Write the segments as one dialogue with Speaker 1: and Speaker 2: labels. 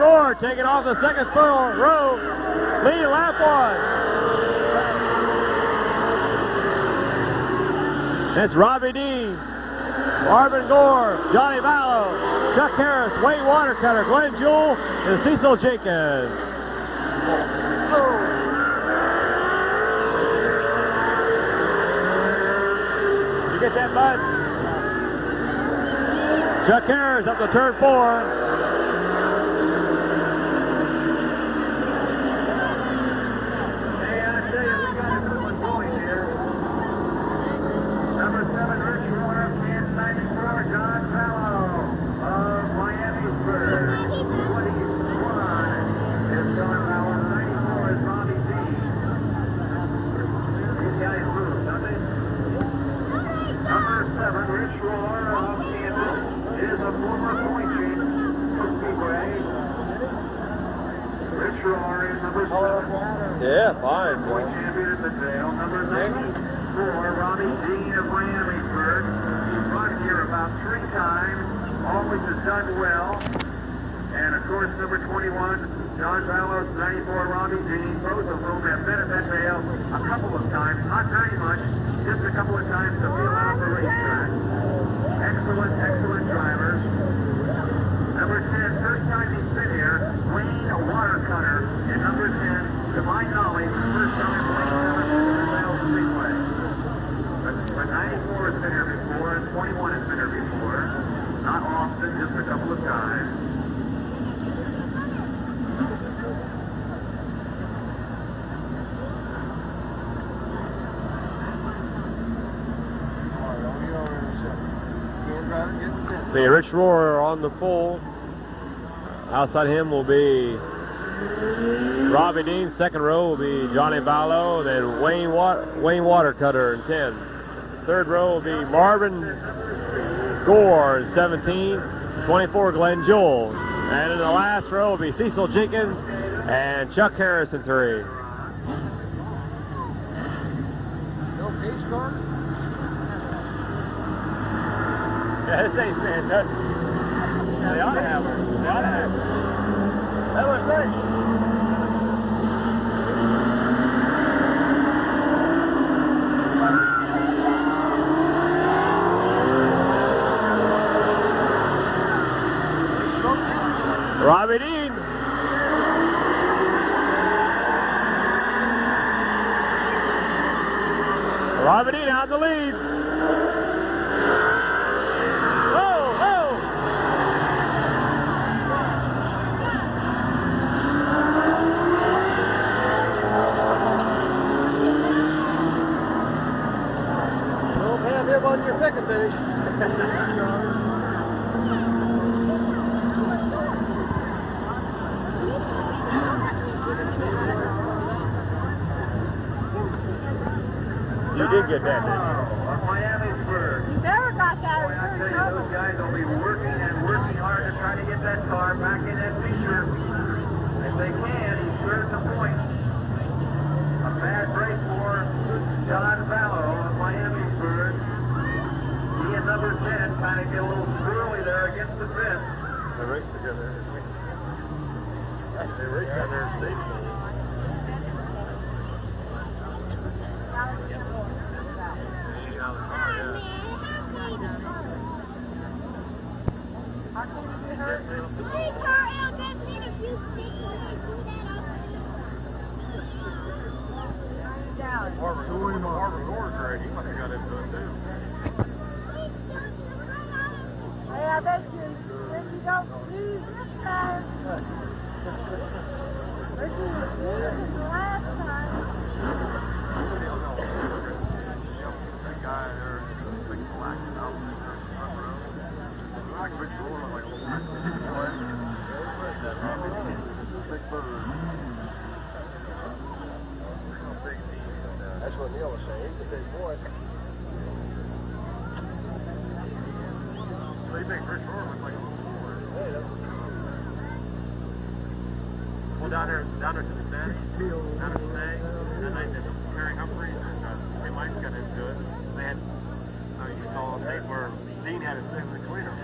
Speaker 1: Roar taking off the second row. Lead lap one. It's Robbie Dean, Marvin Gore, Johnny Vallow, Chuck Harris, Wayne Watercutter, Glenn Jewell, and Cecil Jenkins. You get that, bud? Chuck Harris up to turn 4. Yeah, fine.
Speaker 2: Point champion in Midvale, number 94, Robbie Dean of Miamisburg. He's run here about 3 times, always has done well. And of course, number 21, John Vallow, 94, Robbie Dean. Both of whom have been at Midvale a couple of times, not very much, just a couple of times to feel out the racetrack. Excellent, excellent drivers. Number 10, first time he's been here, Wayne Watercutter. And number 10, to my knowledge, the first time Wayne ever been to the Midvale Speedway. But 94 has been here before, and 21 has been here before. Not often, just a couple of times.
Speaker 1: The Rich Roar on the pole. Outside him will be Robbie Dean. Second row will be Johnny Vallow. Then Wayne Watercutter in 10. Third row will be Marvin Gore in 17. 24 Glenn Jewell. And in the last row will be Cecil Jenkins and Chuck Harris in 3. Yeah, this ain't fantastic. They ought to have one. They ought to have one. That was nice. Robbie Dean. Robbie Dean out the lead. On your second finish. You did get that, didn't you?
Speaker 2: Miamisburg.
Speaker 3: You never got that.
Speaker 2: Boy, I tell you, those guys will be working and working hard to try to get that car back in that picture. If they can, he's sure at the point. A bad break for John Vallow of Miamisburg. He and number 10 kind of get a little swirly there against the fence.
Speaker 1: They race together. They race down there in state. Marvin Gore's ready. He must have got into it too.
Speaker 3: Hey, I bet you don't lose this time. Bet you was losing the last time.
Speaker 1: That guy there is a big black out in the front row. Like Rich Roar, like a little big bird. That's what Neil was saying. He's a big boy. So you think Rich Roar looks like a little boy? Hey, that's well, down there to the stand, down at the stay, and they did Terry Humphreys and Ray Mike's got into it. They had, you saw a tape where Dean had it sitting between them.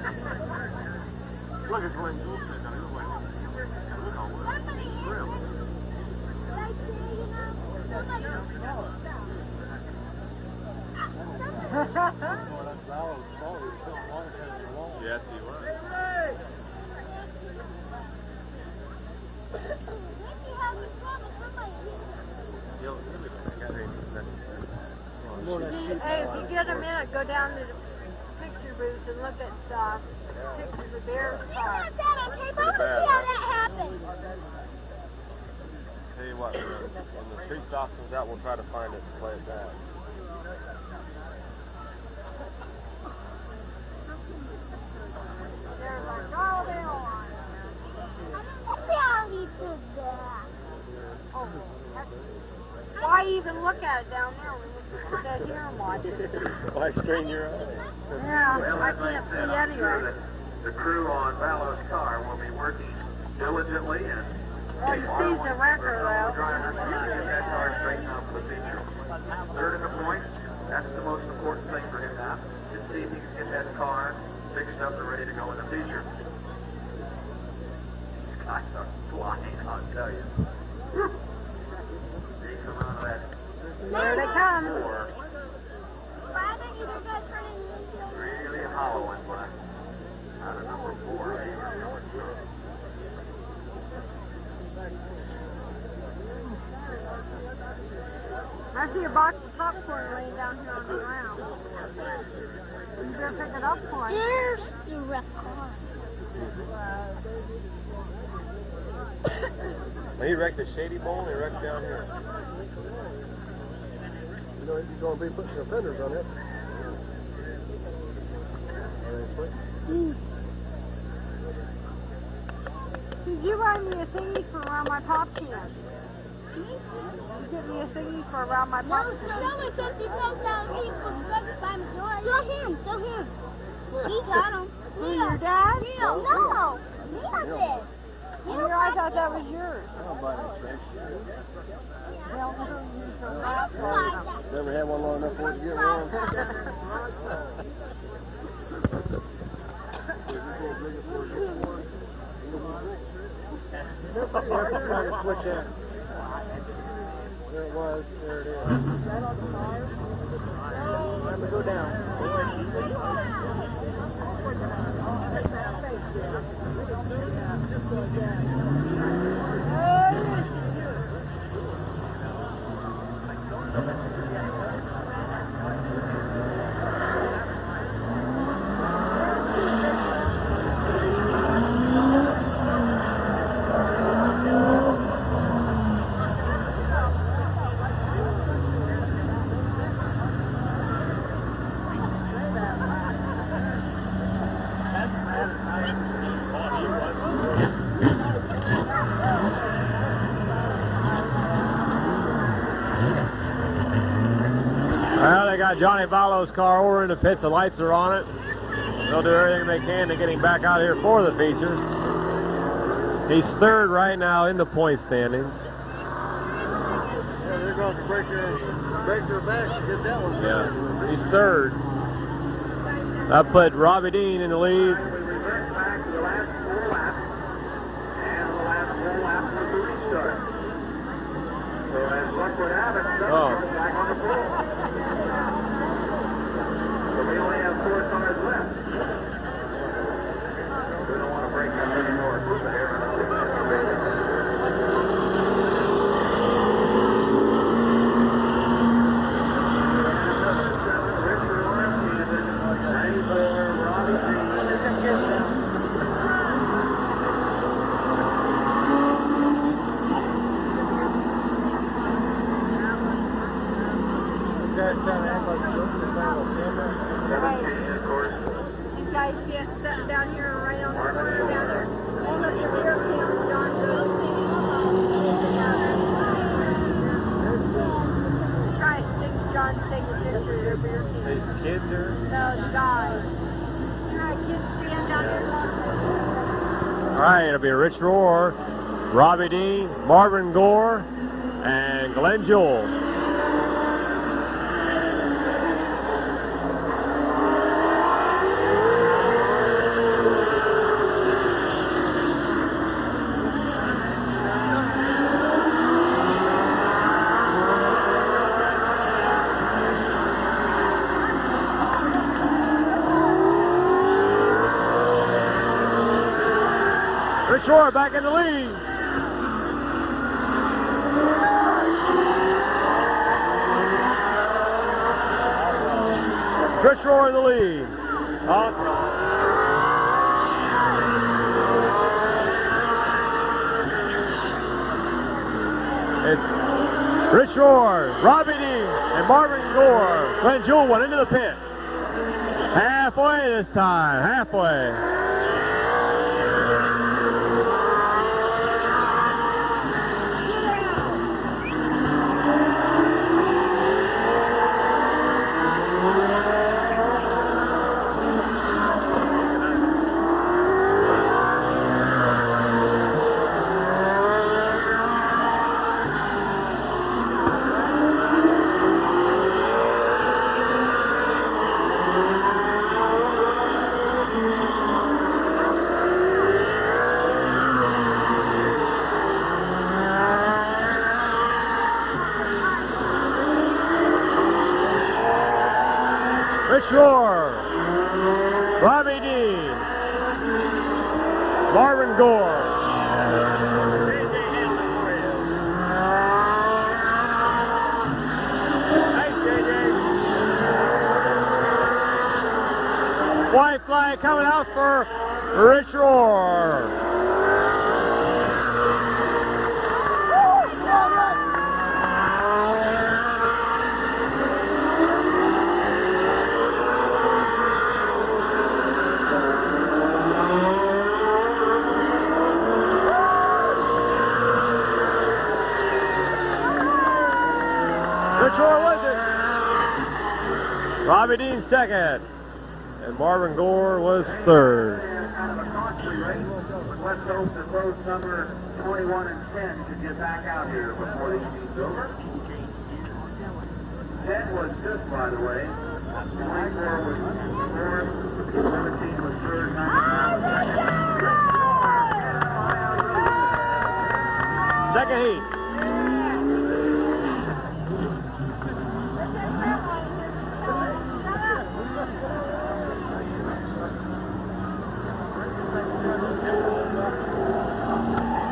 Speaker 1: Look, it's Glenn Jules down here. Look, yes, he was.
Speaker 3: Hey, if you get a minute, go down to the picture booth and look at pictures of Bear's car.
Speaker 1: Tell you what, when the street stock comes out, we'll try to find it and play it back.
Speaker 3: They're like, oh, they on. Why even look at it down there when we can sit here and watch it?
Speaker 1: Why strain your eyes?
Speaker 3: Yeah,
Speaker 2: Well,
Speaker 3: I
Speaker 2: that
Speaker 3: can't
Speaker 2: makes
Speaker 3: see
Speaker 2: sense. I'm sure
Speaker 3: anyway.
Speaker 2: that the crew on Valo's car will be working diligently and
Speaker 3: Oh, you see the wrecker, though.
Speaker 2: driver get that car straightened out for the feature. Third in the point, that's the most important thing for him now. Just see if he can get that car fixed up and ready to go in the feature. These guys are flying, I'll tell you. They come out of that
Speaker 3: There they come.
Speaker 2: floor really hollowing black. Out of number 4, maybe, or number 2.
Speaker 3: I see a box of popcorn laying down here on the ground. You better pick it up for him.
Speaker 4: There's the wreck car.
Speaker 1: He wrecked the Shady Bowl and he wrecked down here.
Speaker 5: You know, he's going to be putting some fenders on it.
Speaker 3: Did you write me a thingy for around my pop can? You get me a thingy for around my pop can?
Speaker 4: Someone says he goes down here for breakfast by the door. Show him. He got him.
Speaker 3: Who, your dad?
Speaker 4: No. Neil did.
Speaker 3: I thought that was yours.
Speaker 5: Never had one long enough for it to get one. Switch in. There it was. There it is. Time to go down.
Speaker 1: Well, they got Johnny Valo's car over in the pits. The lights are on it. They'll do everything they can to get him back out here for the feature. He's third right now in the point standings.
Speaker 5: Yeah, they're going to break their back to get that one.
Speaker 1: Yeah, he's third. That put Robbie Dean in the lead.
Speaker 2: We revert back to the last 4 laps, and the last 4 laps was the restart. So as luck would have it, Sutton's back on the floor. So we only have 4 cars left. We don't want to break up any more equipment here.
Speaker 3: These guys get set down here right on the corner down there. Hold up your rear cam, John. Try to take John to take a picture of your rear cam.
Speaker 1: These kids are.
Speaker 3: No, the guys. You know, kids stand down here.
Speaker 1: All right, it'll be Rich Rohr, Robbie Dean, Marvin Gore, and Glenn Jewell. Rich Roar back in the lead. Rich Roar in the lead. It's Rich Roar, Robbie Dean, and Marvin Gore. Glenn Jewell went into the pit. Halfway this time, halfway. Rich Roar, Robbie Dean, Marvin Gore. White flag coming out for Rich Roar. Rich Roar was it. Robbie Dean second. And Marvin Gore was third.
Speaker 2: Kind of a costly race. Let's hope that both number 21 and 10 could get back out here before the evening's over. 10 was fifth, by the way. 24 was fourth. 17 was third. 19 was second.
Speaker 1: Second heat.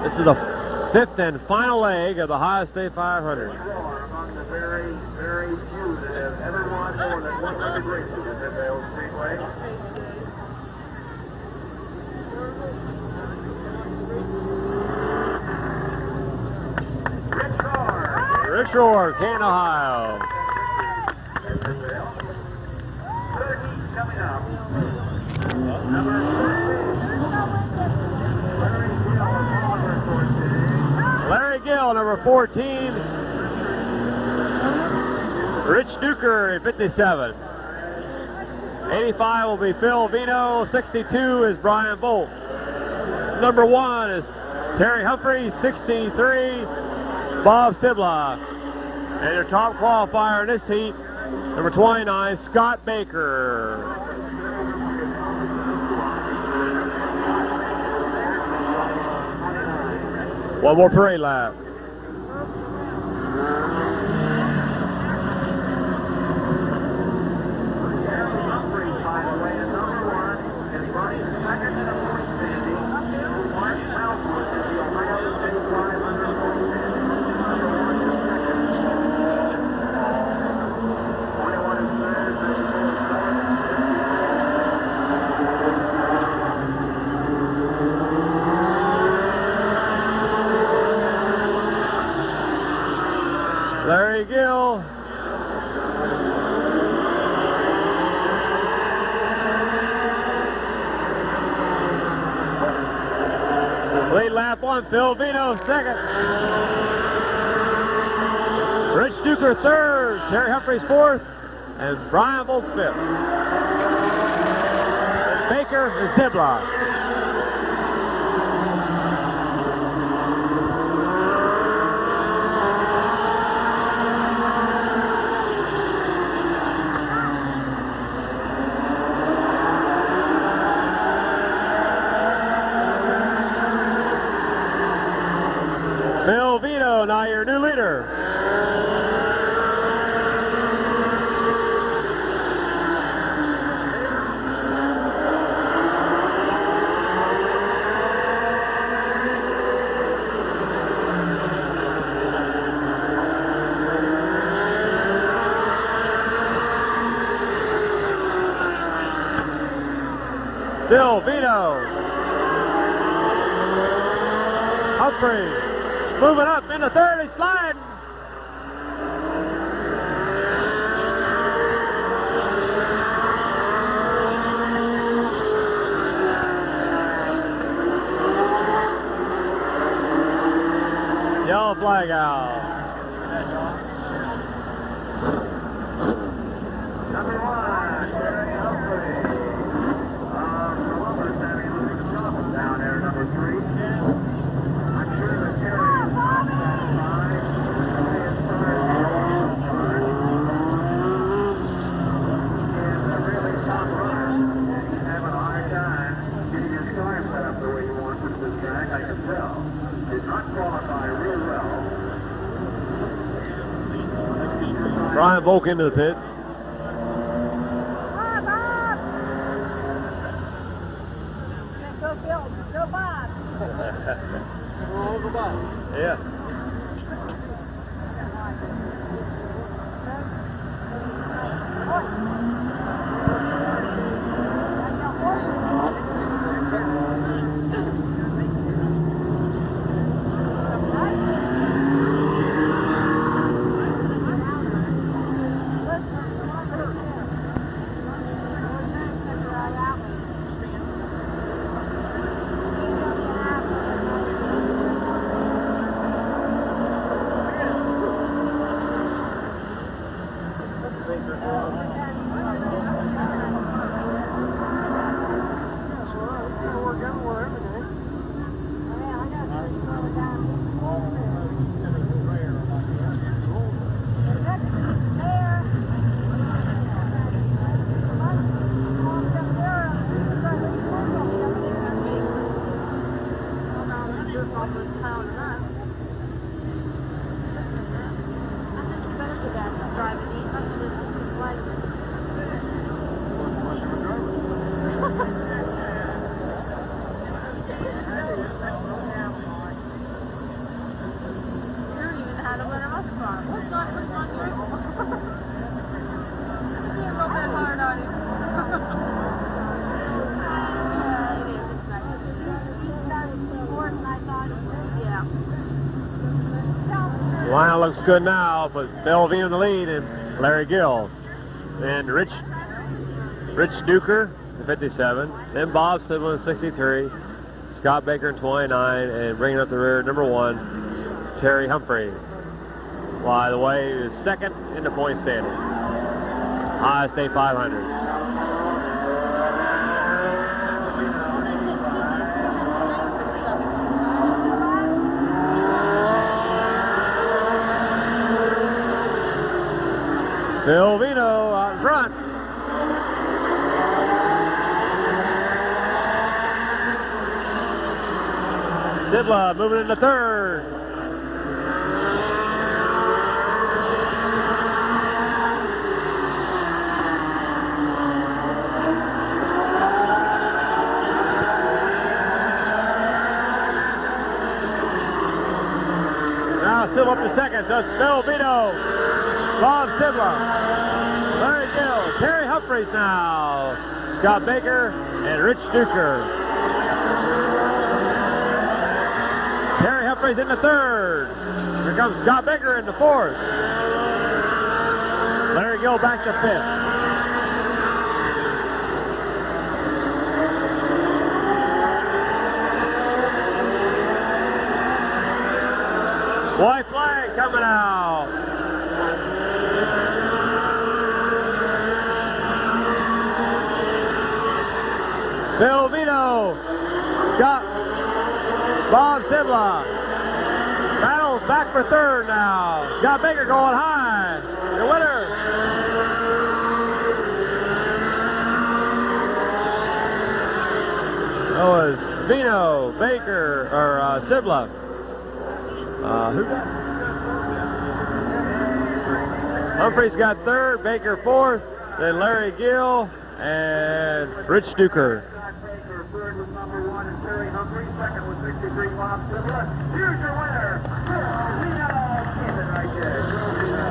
Speaker 1: This is the fifth and final leg of the Ohio State 500.
Speaker 2: Among the very, very few that have ever won more than 100 races at Mid-Vale Speedway.
Speaker 1: Rich Roar, Canton, Ohio.
Speaker 2: Third heat coming up. Number 14.
Speaker 1: Larry Gill, number 14. Rich Duker, 57. 85 will be Phil Vino. 62 is Brian Bolt. Number 1 is Terry Humphrey. 63, Bob Sibla. And your top qualifier in this heat, number 29, Scott Baker. One more parade lap. Larry Gill. Lead lap one, Phil Vino second. Rich Duker third, Terry Humphreys fourth, and Brian Bolt fifth. Baker and Zibla. Phil Vino, now your new leader. Still Vito. Humphrey moving up into third. He's sliding. Yellow flag out.
Speaker 2: Number 1, Terry Humphrey. Columbus having a little bit of trouble down there, number 3. I'm sure that Terry is not satisfied. His tires are all apart. He is a really top runner, and he's having a hard time getting his car set up the way he wants it this track, I can tell. Did not qualify real well.
Speaker 1: Brian Volk into the pit.
Speaker 3: Bob, Bob! Go Bill, go Bob.
Speaker 1: Yeah. Line looks good now, but Bellevue in the lead and Larry Gill. Then Rich Duker, 57. Then Bob Sidlin, 63. Scott Baker, 29. And bringing up the rear, number 1, Terry Humphreys. By the way, he was second in the point standing. Ohio State 500. Phil Vino out in front. Sidla moving into third. Now Sidla up to second, so it's Phil Vino. Bob Sidla, Larry Gill, Terry Humphreys now, Scott Baker, and Rich Duker. Terry Humphreys in the third. Here comes Scott Baker in the fourth. Larry Gill back to fifth. White flag coming out. Phil Vito, Scott, Bob Sidla, battles back for third now. Scott Baker going high, the winner. That was Vino, Baker, or Sidla. Who got? Humphreys got third, Baker fourth, then Larry Gill and Rich Duker.
Speaker 2: Third was number 1 and Terry Humphrey. Second was 63 Bob Sidla. Here's your winner, Phil Vino. Keep it right there. Phil Vino.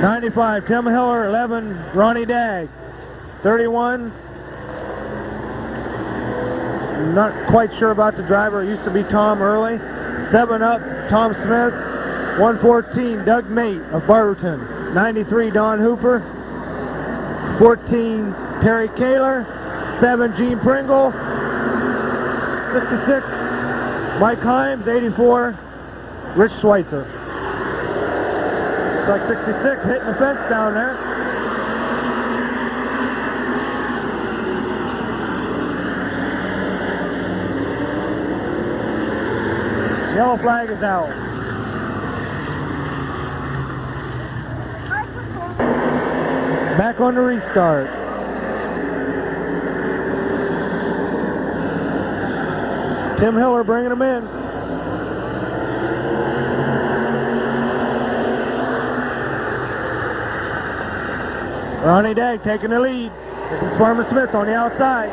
Speaker 1: 95, Tim Hiller. 11, Ronnie Dagg. 31, not quite sure about the driver. It used to be Tom Early. 7 up, Tom Smith. 114, Doug Mate of Barberton. 93, Don Hooper. 14, Terry Kaler. 7, Gene Pringle. 66, Mike Himes. 84, Rich Schweitzer. Looks like 66 hitting the fence down there. Yellow flag is out. Back on the restart. Tim Hiller bringing him in. Ronnie Dagg taking the lead. This is Farmer Smith on the outside.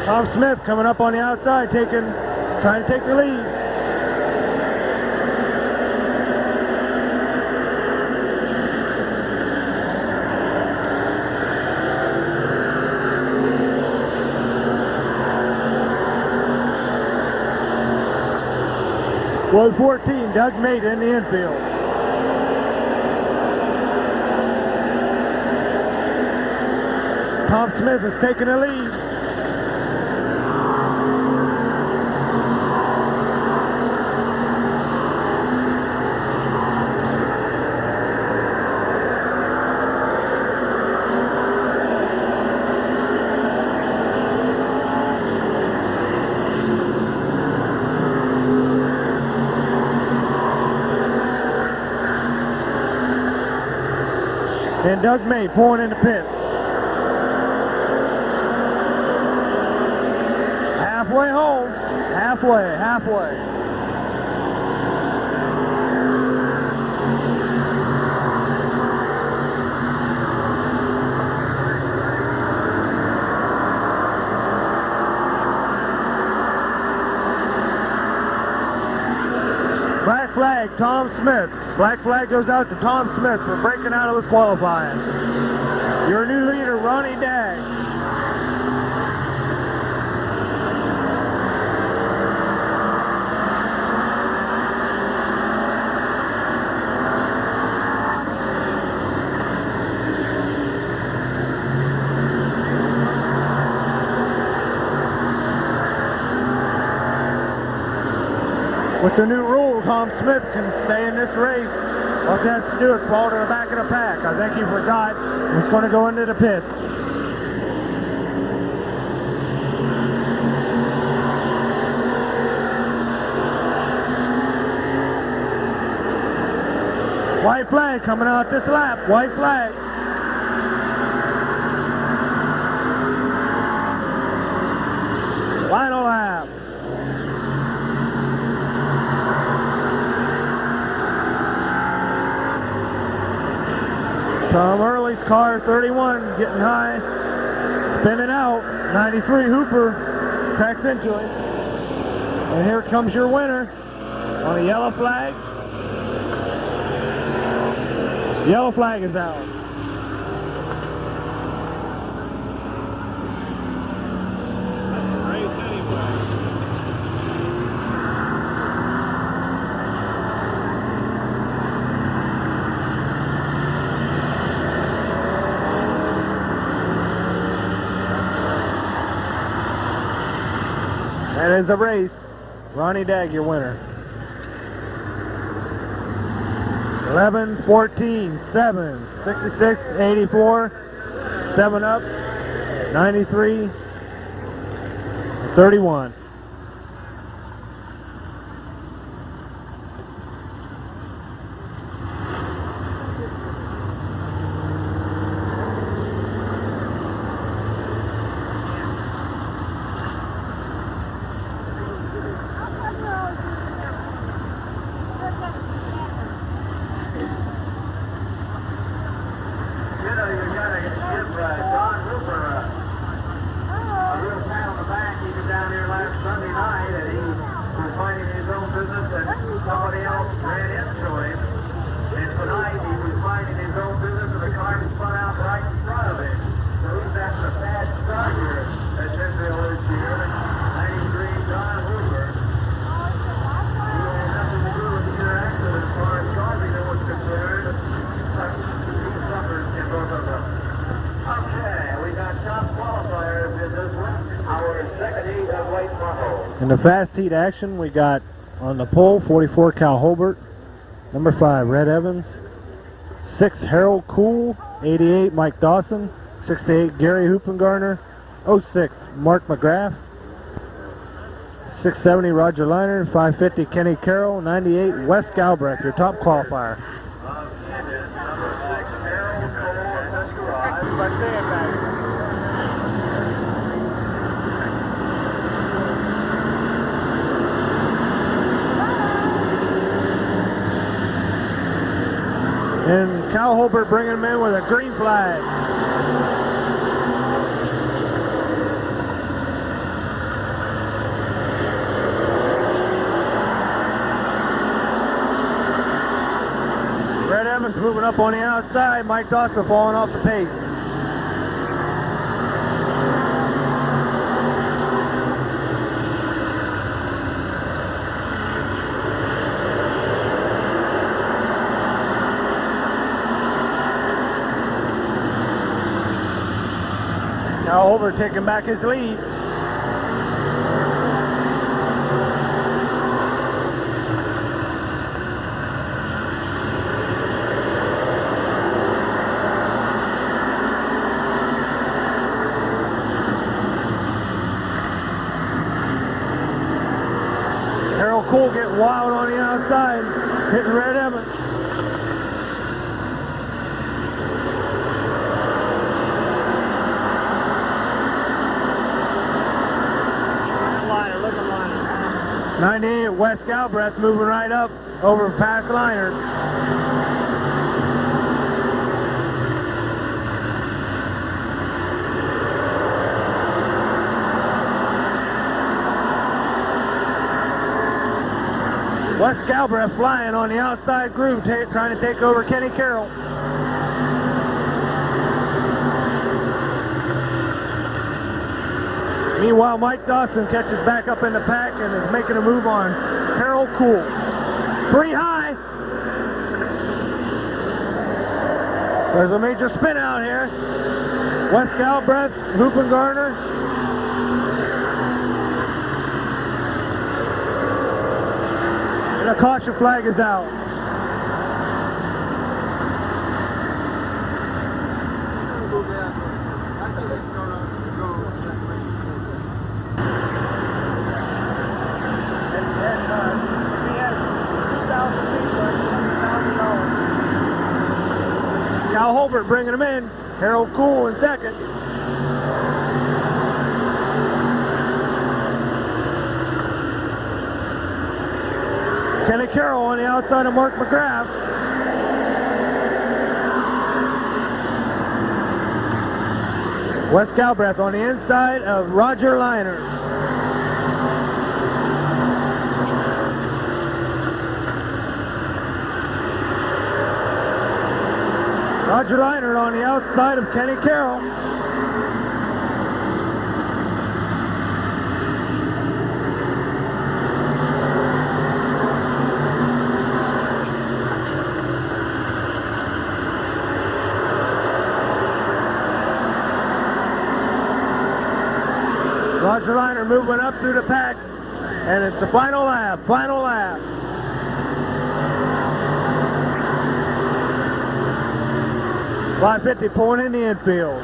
Speaker 1: Tom Smith coming up on the outside, trying to take the lead. Row 14, Doug Mate in the infield. Tom Smith is taking the lead. And Doug May pouring in the pit. Halfway home. Halfway. Black flag, Tom Smith. Black flag goes out to Tom Smith for breaking out of his qualifying. Your new leader, Ronnie Dagg. With the new rule, Tom Smith can stay in this race. All he has to do is fall to the back of the pack. I think he forgot he's going to go into the pits. White flag coming out this lap. White flag. Final lap. Tom Early's car, 31, getting high, spinning out. 93 Hooper cracks into it. And here comes your winner on a yellow flag. Yellow flag is out. That is the race. Ronnie Dagg, your winner. 11, 14, 7, 66, 84, 7 up, 93, 31.
Speaker 2: Get a Don Hooper, a real pat on the back. He was down here last Sunday night, and he was minding his own business, and somebody else ran into him. And tonight he was minding his own business, and the car spun out right in front of him. So he's having a bad start here at Midvale this year. 93 Don Hooper. He had nothing to do with either accident as far as causing it was concerned. He suffered in both of them. Okay, we got top qualifiers in this one. Our second heat of late model.
Speaker 5: In the fast heat action, we got on the pole 44 Cal Holbert, number 5 Red Evans, 6 Harold Cool, 88 Mike Dawson, 68 Gary Hoopengarner, 06 Mark McGrath, 670 Roger Liner, 550 Kenny Carroll, 98 Wes Galbraith, your top qualifier. And Cal Holbert bringing him in with a green flag. Red Evans moving up on the outside. Mike Dawson falling off the pace. Now Holbert taking back his lead. Harold Cool getting wild on the outside, hitting Red Evans.
Speaker 3: Look at Liner.
Speaker 5: 98 Wes Galbraith moving right up over past Liners. Wes Galbraith flying on the outside groove, trying to take over Kenny Carroll. Meanwhile, Mike Dawson catches back up in the pack and is making a move on Harold Cool. Pretty high. There's a major spin out here. Wes Galbraith, Hoopengarner. And a caution flag is out. Cal Holbert bringing him in. Harold Cool in second. Kenny Carroll on the outside of Mark McGrath. Wes Galbraith on the inside of Roger Liner. Roger Liner on the outside of Kenny Carroll. Roger Liner moving up through the pack, and it's the final lap, final lap. .550 pulling in the infield.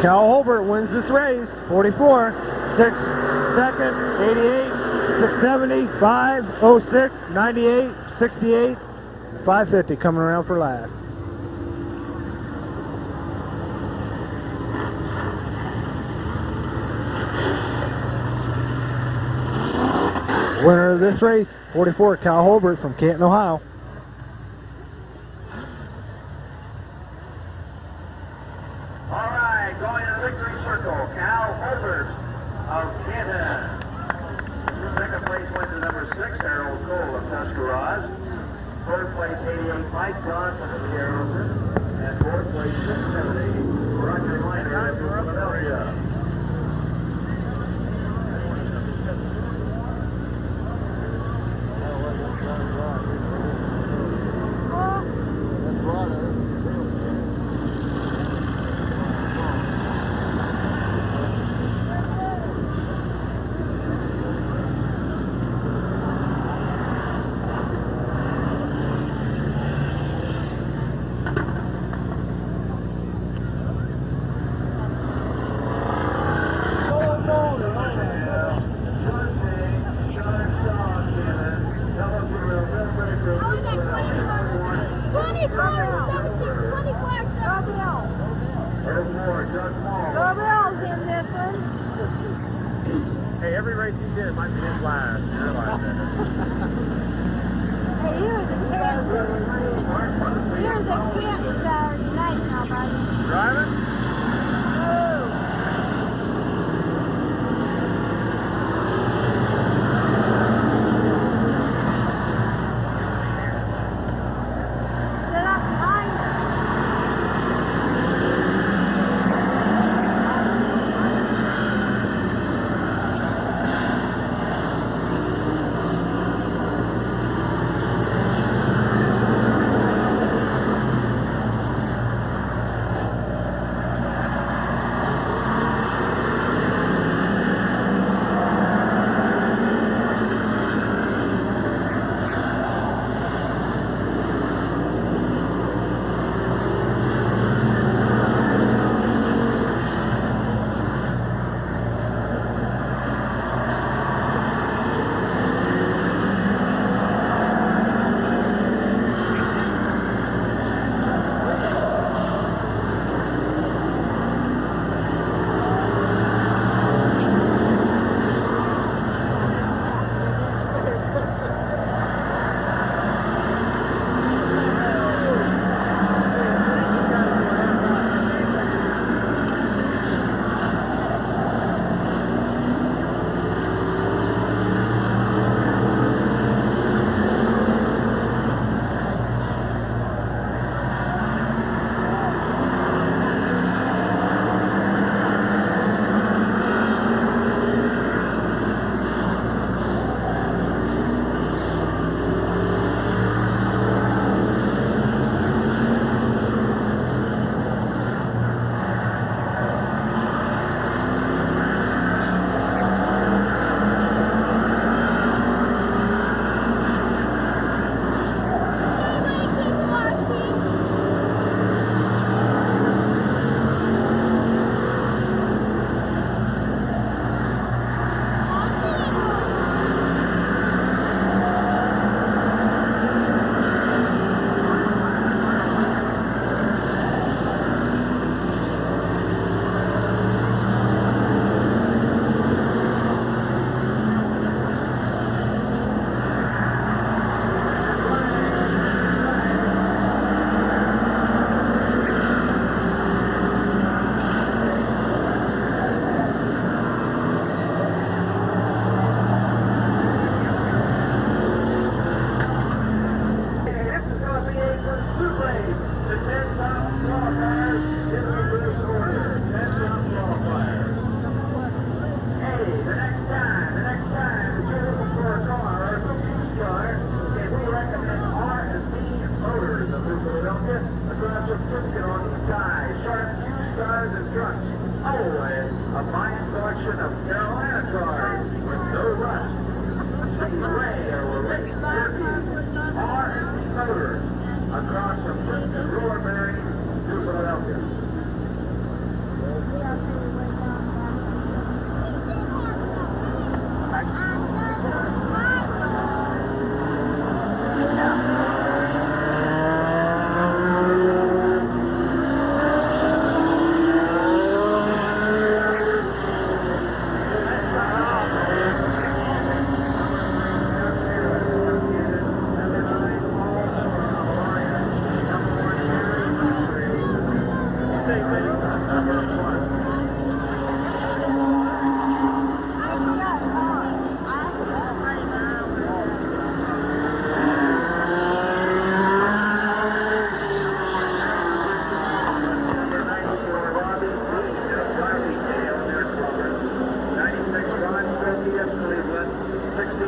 Speaker 5: Cal Holbert wins this race, 44, 6 second, 88, 670, 5, 06, 98, 68, 550 coming around for last. Winner of this race, 44 Cal Holbert from Canton, Ohio.
Speaker 2: All right, going in the victory circle, Cal Holbert of Canton. Second place went to number 6, Harold Cole of Tuscarawas. Third place, 88, Mike Johnson of Harrison. And fourth place, 670, Roger Miner of Philadelphia.
Speaker 1: Hey, every race he did might be his last. You realize that?
Speaker 3: Hey, here's a camp Saturday night now, buddy.
Speaker 1: Driving?
Speaker 3: Set up behind us.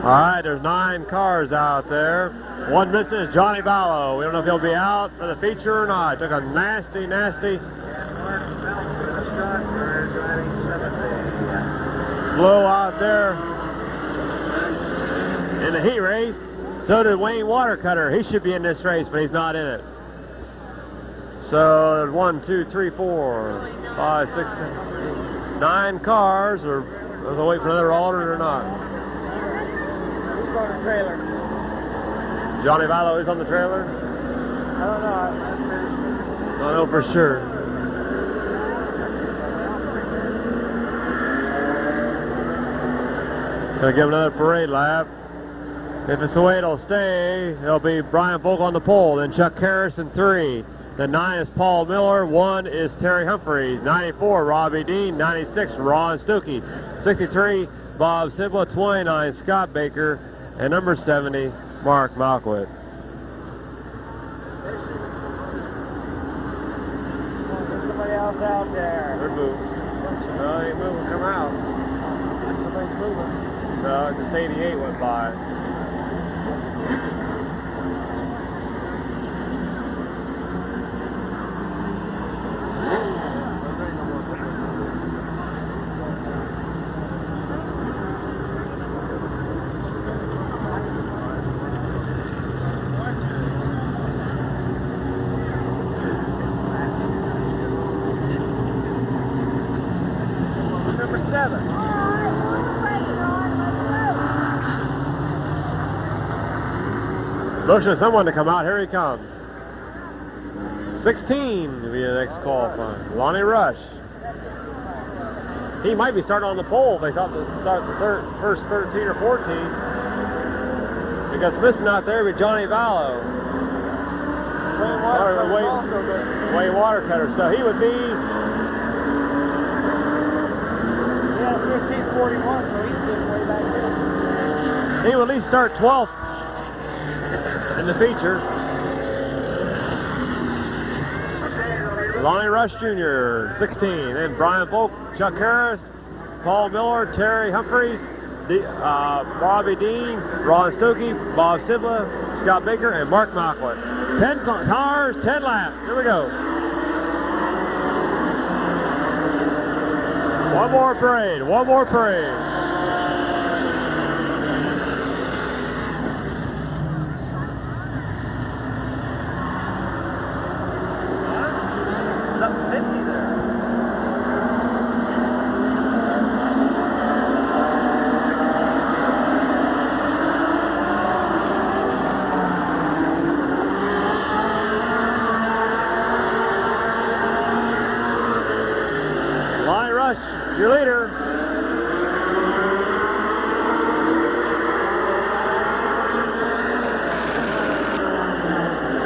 Speaker 1: All right, there's 9 cars out there. One missing is Johnny Ballo. We don't know if he'll be out for the feature or not. Took a nasty blow out there in the heat race. So did Wayne Watercutter. He should be in this race, but he's not in it. So there's 1, 2, 3, 4, 5, 6, 7, 9 cars. Or we'll wait for another alternate or not.
Speaker 2: Who's on the trailer?
Speaker 1: Johnny Ballo is on the trailer?
Speaker 2: I don't know.
Speaker 1: I don't know for sure. Gonna give another parade lap. If it's the way it'll stay, it'll be Brian Volk on the pole, then Chuck Harris in 3. Then 9 is Paul Miller, 1 is Terry Humphreys, 94 Robbie Dean, 96 Ron Stuckey, 63 Bob Sibla, 29 Scott Baker, and number 70 Mark Malquit.
Speaker 2: Somebody else out there.
Speaker 1: They're moving. No, they ain't moving. Come out.
Speaker 2: Somebody's moving.
Speaker 1: No, just 88 went by.
Speaker 2: Number 7.
Speaker 1: Looks for someone to come out. Here he comes. 16 to be the next qualifying. Lonnie Rush. He might be starting on the pole. They thought to start the first 13 or 14. Because missing out there would be Johnny Vallow. Wayne Watercutter. So he would be.
Speaker 2: Yeah, 1541, so he's sitting way back there.
Speaker 1: He would at least start 12th in the feature. Lonnie Rush Jr., 16. Then Brian Volk, Chuck Harris, Paul Miller, Terry Humphreys, Bobby Dean, Ron Stuckey, Bob Sibla, Scott Baker, and Mark Malquit. 10 cars, 10 laps. Here we go. One more parade. Your leader.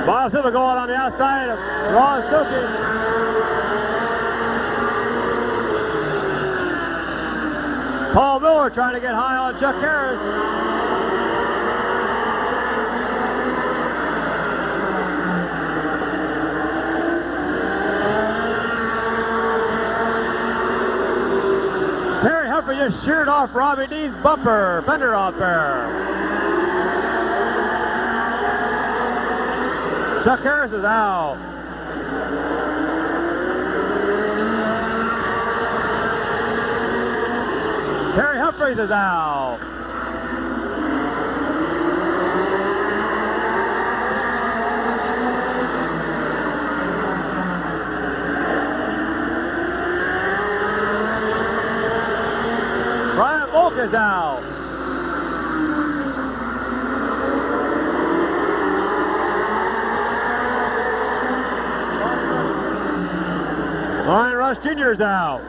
Speaker 1: Bob Silva going on the outside of Ron Stuckey. Paul Miller trying to get high on Chuck Harris. Just sheared off Robbie Dean's fender off there. Chuck Harris is out. Terry Humphreys is out. Is out. Lonnie Rush Jr. is out.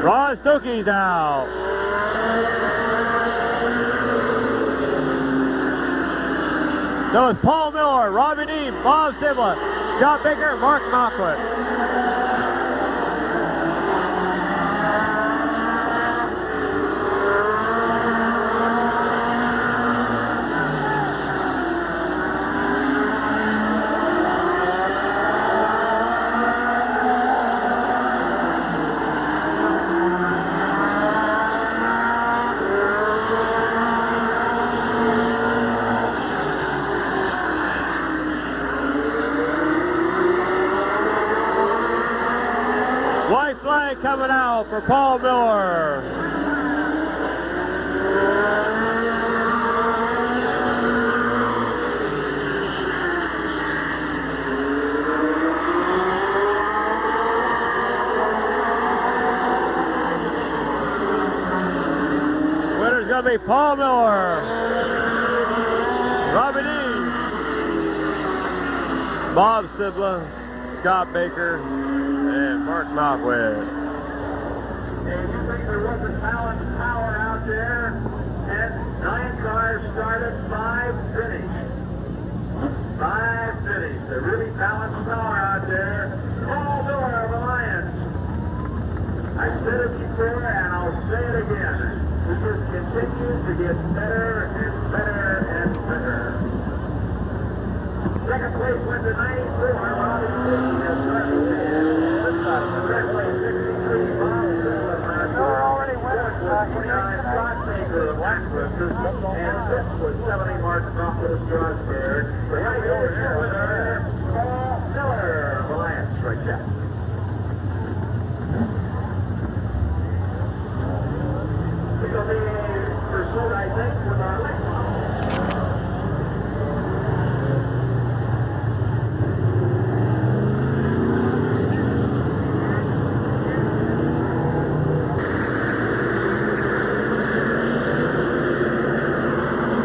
Speaker 1: Ron Stuckey's out. So it's Paul Miller, Robbie Dean, Bob Sibla, Scott Baker, Mark Malquit. out for Paul Miller. Winner's going to be Paul Miller. Robbie Dean. Bob Sibla, Scott Baker, and Mark Malquist.
Speaker 2: And you think there wasn't talent and power out there, and 9 cars started, 5 finished. 5 finished. The really talent and power out there. Paul Miller of the Lions. I said it before, and I'll say it again. He just continues to get better and better and better. Second place went to 94. Robbie Dean has started to win. Third place, 63. Bob Sibla.
Speaker 3: Miller already went.
Speaker 2: 29, Scott Baker of Blackbrook, and 5th was 70 Mark Crawford of Strasburg. The right over here winner, Paul Miller of the Lions. Right there. This will be pursued, I think, with our next one.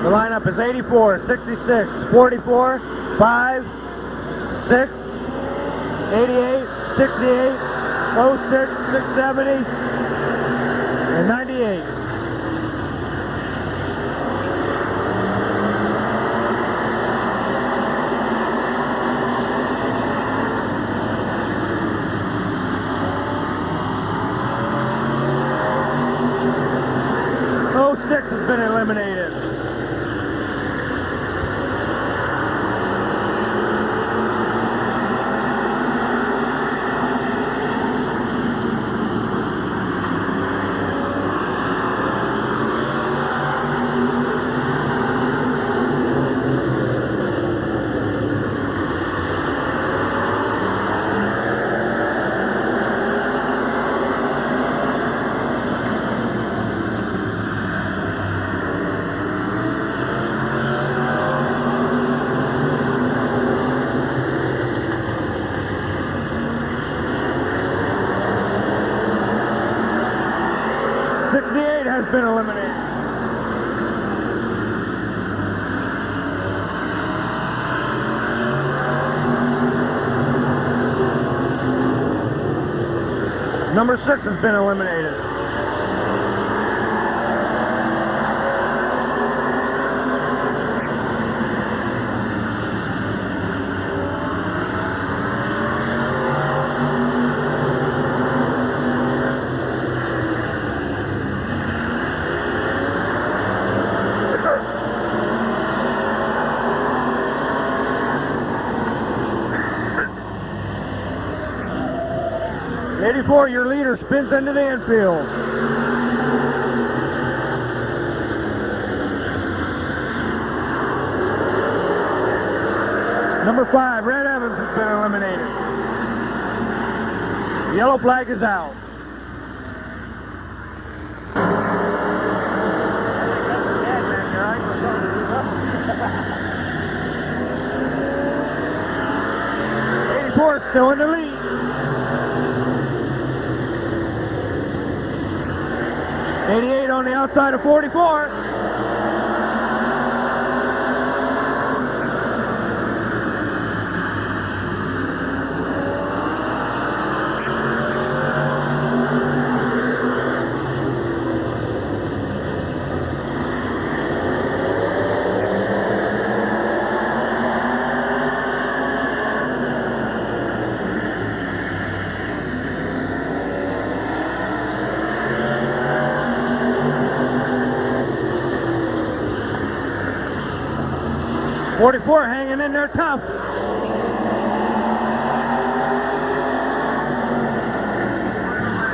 Speaker 5: The lineup is 84, 66, 44, 5, 6, 88, 68, 06, 670, and 98. Six has been eliminated. Has been eliminated. Number 6 has been eliminated. Your leader spins into the infield. Number 5, Red Evans has been eliminated. The yellow flag is out. '84 is still in the lead. 88 on the outside of 44. '44 hanging in there tough.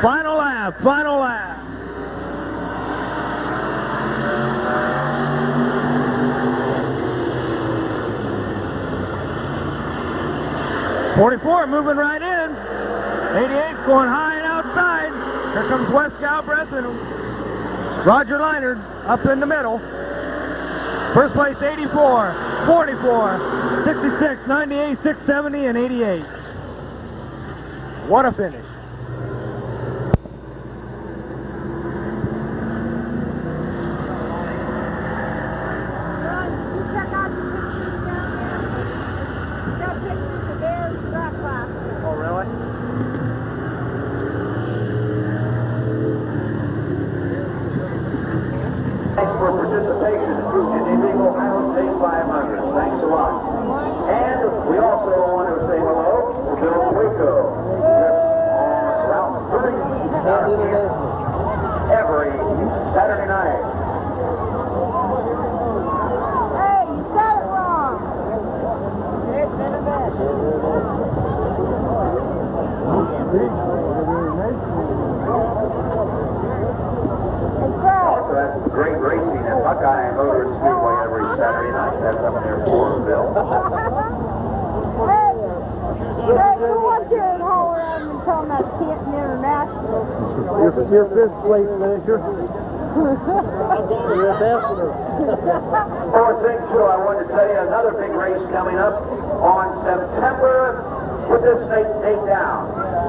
Speaker 5: Final lap, final lap. '44 moving right in. 88 going high and outside.
Speaker 6: Here comes Wes Galbraith and Roger Leinard up in the middle. First place 84, 44, 66, 98, 670, and 88. What a finish.
Speaker 2: Oh, really? Thanks for participation in the Big Ohio State 500. Thanks a lot. And we also want to say hello to Bill Waco. Route 30 every Saturday night.
Speaker 3: Hey, you said it wrong.
Speaker 2: Also, that's great racing at Buckeye Motor Speedway every Saturday night. That's up there for Bill.
Speaker 3: Hey, go watch here and haul around and tell them that's Canton International.
Speaker 5: Your fifth place finisher. Your ambassador.
Speaker 2: Fourth thing, too, I wanted to tell you another big race coming up on September, put this date down,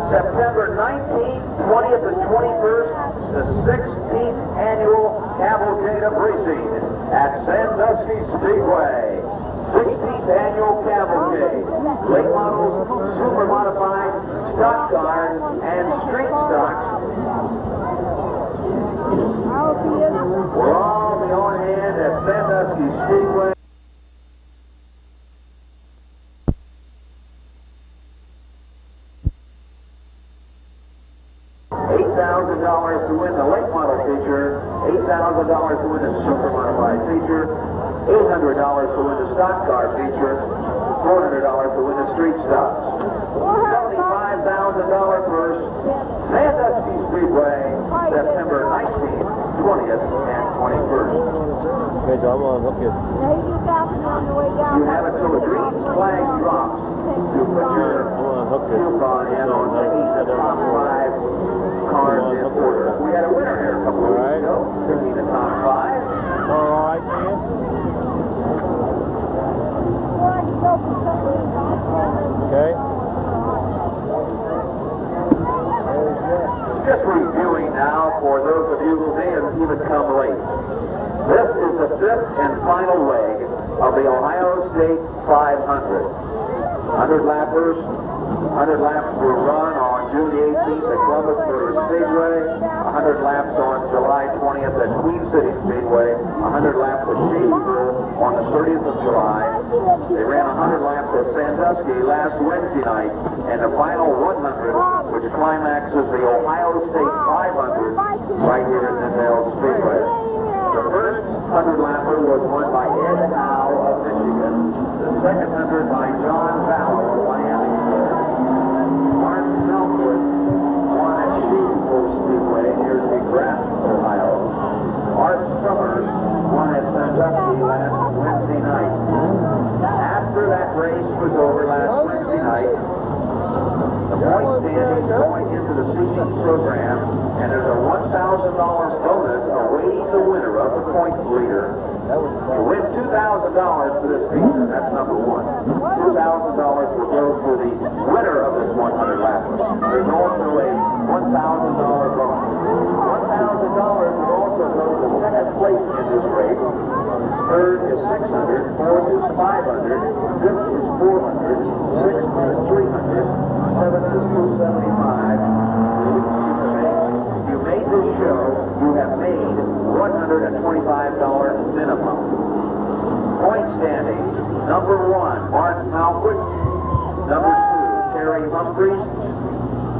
Speaker 2: September 19th, 20th, and 21st, the 16th annual Cavalcade of Racing at Sandusky Speedway. 16th annual Cavalcade. Late models, super modified, stock cars, and street stocks. We'll all be on hand at Sandusky Speedway. $8,000 to win the late model feature, $8,000 to win the super modified feature, $800 to win the stock car feature, $400 to win the street stocks. $75,000 purse, Sandusky Speedway, September 19th, 20th, and 21st.
Speaker 5: Okay, John, I'm gonna hook you.
Speaker 2: You have until the green flag drops to put your coupon in on the top 5 cars in order. We had a winner here a couple of weeks ago, picking the top 5.
Speaker 5: All right, man. Okay.
Speaker 2: Just reviewing now for those of you who may have even come late. This is the 5th and final leg of the Ohio State 500. 100 lappers. 100 laps were run on June the 18th at Columbus Motor Speedway. 100 laps on July 20th at Queen City Speedway. 100 laps at Shadesville on the 30th of July. They ran 100 laps at Sandusky last Wednesday night. And the final 100, which climaxes the Ohio State 500 right here at Midvale Speedway. The first 100 lapper was won by Ed Howe of Michigan. The second 100 by John Vallow of Miami. Mark Melwood won at Shadesville Speedway near DeGrasse, Ohio. Art Summers won at Sandusky last Wednesday night. After that race was over last Wednesday night, the point standings going into the season program, and there's a $1,000 bonus awaiting the winner of the points leader. To win $2,000 for this season, that's number one. $2,000 will go for the winner of this 100 lap. There's also a $1,000 bonus. $1,000 will also go to the second place in this race. Third is 600, fourth is 500, fifth is 400, sixth is 300, seventh is 275. You made this show, you have made $125 minimum. Point standing, number 1, Martin Malquit. Number 2, Terry Humphreys.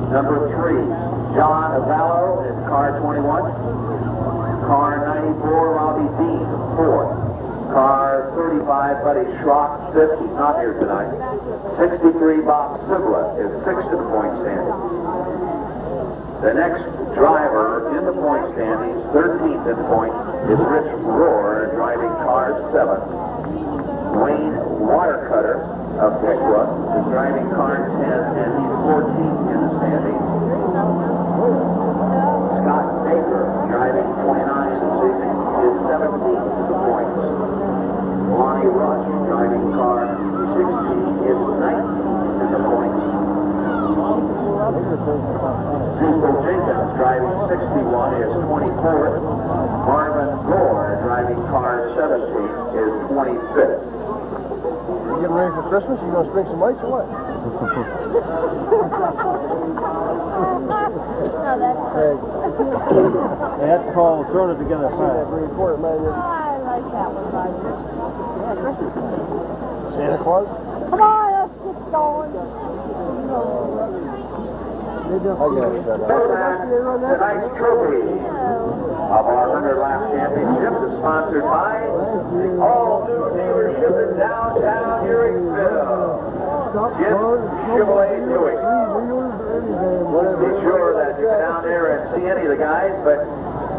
Speaker 2: Number 3, John Avallo in car 21. Car 94, Robbie Dean, 4th. Car 35, Buddy Schrock, 5th. He's not here tonight. 63, Bob Sibla is 6th in the point standing. The next driver in the point standings, 13th in point, is Rich Rohr, driving car 7. Wayne Watercutter of Piqua is driving car 10, and he's 14th in the standings. driving 29 this evening, is 17th in the points. Lonnie Rush, driving car 16, is 19th in the points. Cecil Jenkins, driving 61, is 24th. Marvin Gore, driving car 17, is 25th.
Speaker 7: You getting ready for Christmas? You gonna spring some lights or what?
Speaker 3: No, that's
Speaker 7: Hey,
Speaker 5: That's called throwing it together
Speaker 7: that's
Speaker 5: fast.
Speaker 7: very important, man.
Speaker 3: I like that one, Roger.
Speaker 7: Yeah, Christmas. Santa Claus?
Speaker 3: Come on, let's get going.
Speaker 7: I got it.
Speaker 2: Tonight's trophy of our 100-lap championship is sponsored by the all-new dealership in downtown Ewingville. Jim Chevrolet Buick. Be sure that you go down there and see any of the guys, but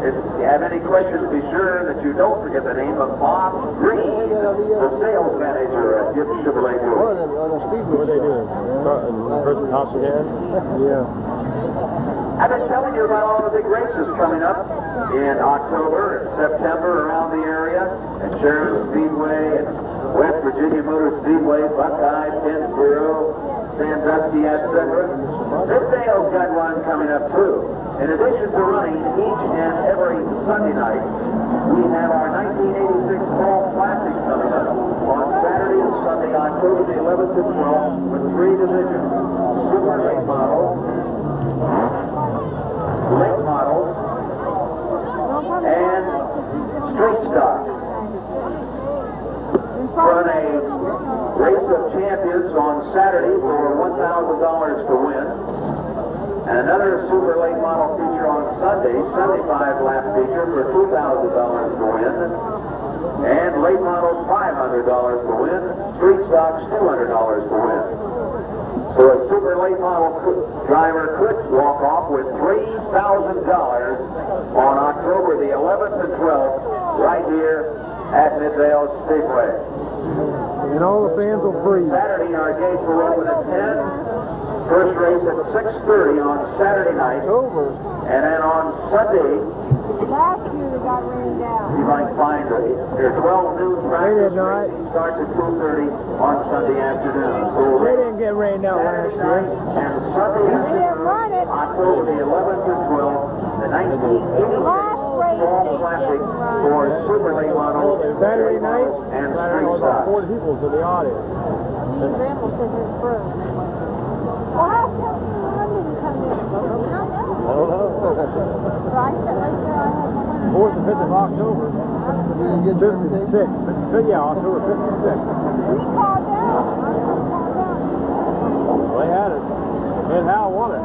Speaker 2: if you have any questions, be sure that you don't forget the name of Bob Green, the sales manager at Jim Chevrolet Buick.
Speaker 7: On the speedway.
Speaker 5: What are they doing? First tops again?
Speaker 7: Yeah.
Speaker 2: I've been telling you about all the big races coming up in October and September around the area, and Sheridan Speedway and West Virginia Motor Speedway, Buckeye, Pennsboro, Sandusky, etc. Midvale's got one coming up too. In addition to running each and every Sunday night, we have our 1986 Fall Classic coming up on Saturday and Sunday, October the 11th and 12th, with 3 divisions: Super Late Models, Late Models, and Street Stock. Run a race of champions on Saturday for $1,000 to win. And another super late model feature on Sunday, 75-lap feature for $2,000 to win. And late models, $500 to win. Street stocks, $200 to win. So a super late model driver could walk off with $3,000 on October the 11th and 12th right here at Midvale Speedway.
Speaker 7: And all the fans will freeze.
Speaker 2: Saturday, our gates will open at 10. First race at 6:30 on Saturday night.
Speaker 7: Over.
Speaker 2: And then on Sunday,
Speaker 3: Last year they got rained out.
Speaker 2: you might find that their 12 noon practice
Speaker 7: did not.
Speaker 2: racing starts at 2:30 on Sunday afternoon. So
Speaker 6: They didn't get rained out last
Speaker 2: Saturday
Speaker 6: year.
Speaker 2: night and Sunday
Speaker 3: They didn't
Speaker 2: afternoon,
Speaker 3: run it.
Speaker 2: October the 11th and 12th, the 1986
Speaker 3: Last race
Speaker 2: Fall
Speaker 3: they
Speaker 2: Classic
Speaker 3: didn't run.
Speaker 2: for super late models,
Speaker 6: Saturday
Speaker 2: late
Speaker 6: night?
Speaker 2: models, and street stocks.
Speaker 5: 40 people in the audience.
Speaker 3: Grandma says it's through. Well, how come I didn't come in?
Speaker 5: I don't know.
Speaker 3: Right, that was I had
Speaker 5: 4th and 5th of October.
Speaker 7: You get your
Speaker 5: 56. Yeah, October 56.
Speaker 3: We called down.
Speaker 5: Well, they had it. And Hal won it.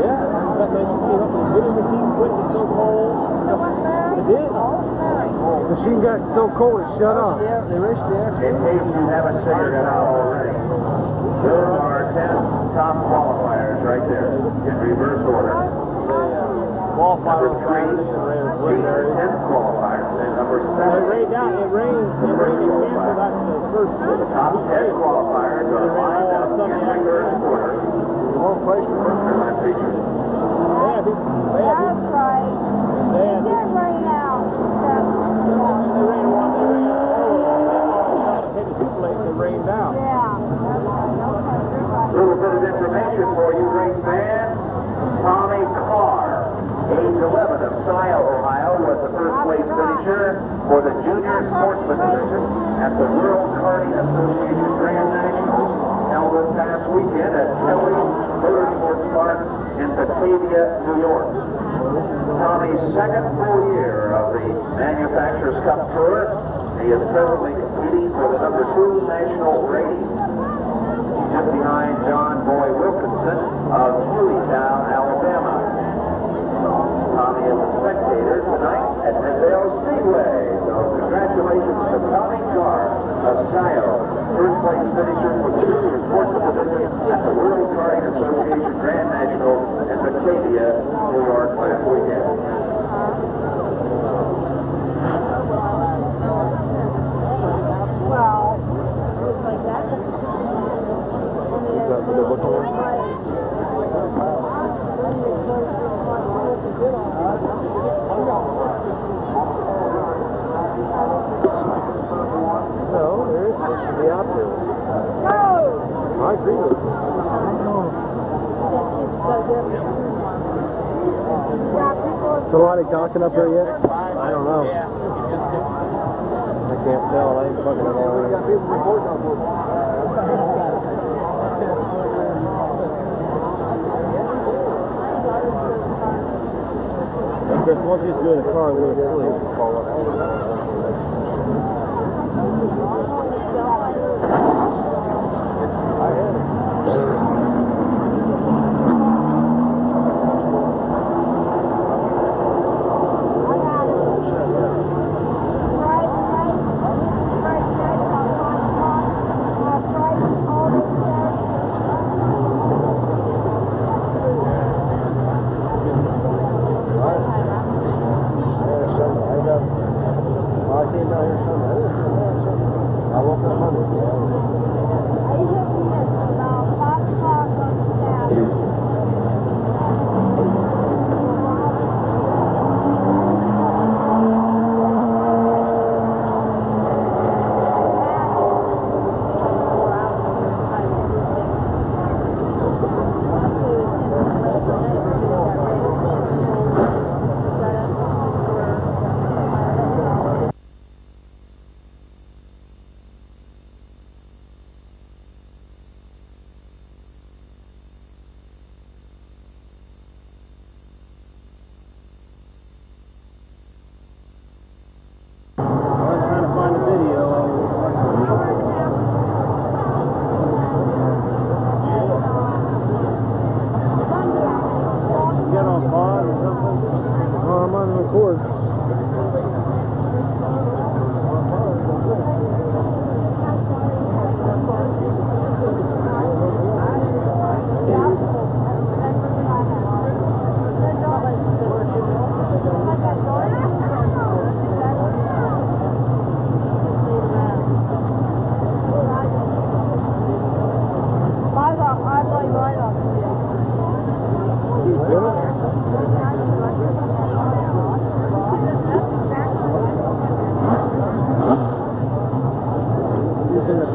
Speaker 5: Yeah. That man came up and hit him. The team quit. It's so cold. It did.
Speaker 7: The machine got so cold it shut off. Yeah, they raced the air.
Speaker 2: In case you haven't figured it out already, there are 10 top qualifiers right there in reverse order. Number 3, these are 10 qualifiers. And number 7,
Speaker 5: It rained out. It rained. It rained in Tampa. That's the first.
Speaker 2: the top 10 qualifiers are lined up in reverse order.
Speaker 7: One place for
Speaker 2: First lap features.
Speaker 3: That's right. It did rain out.
Speaker 5: It rained out.
Speaker 3: Yeah.
Speaker 2: A little bit of information for you, race fans. Tommy Carr, age 11 of Scioto, Ohio, was the first place finisher for the junior sportsman division at the World Karting Association Grand Nationals held this past weekend at Kelly Motorsports Park in Batavia, New York. Tommy's second full year of the Manufacturers Cup Tour. He is presently competing for the number 2 national rating, just behind John Boy Wilkinson of Hueytown, Alabama. Tommy is a spectator tonight at Midvale Speedway. So congratulations to Tommy Carr of Scioto, first place finisher for the junior sportsman division at the World Karting Association Grand National in Batavia, New York last weekend.
Speaker 3: Well, looks like that.
Speaker 7: the book. Somebody talking up there yet? I don't know. I can't tell. I ain't fucking at all. We got people reporting on board. Chris, once he's doing the car, we'll fall up.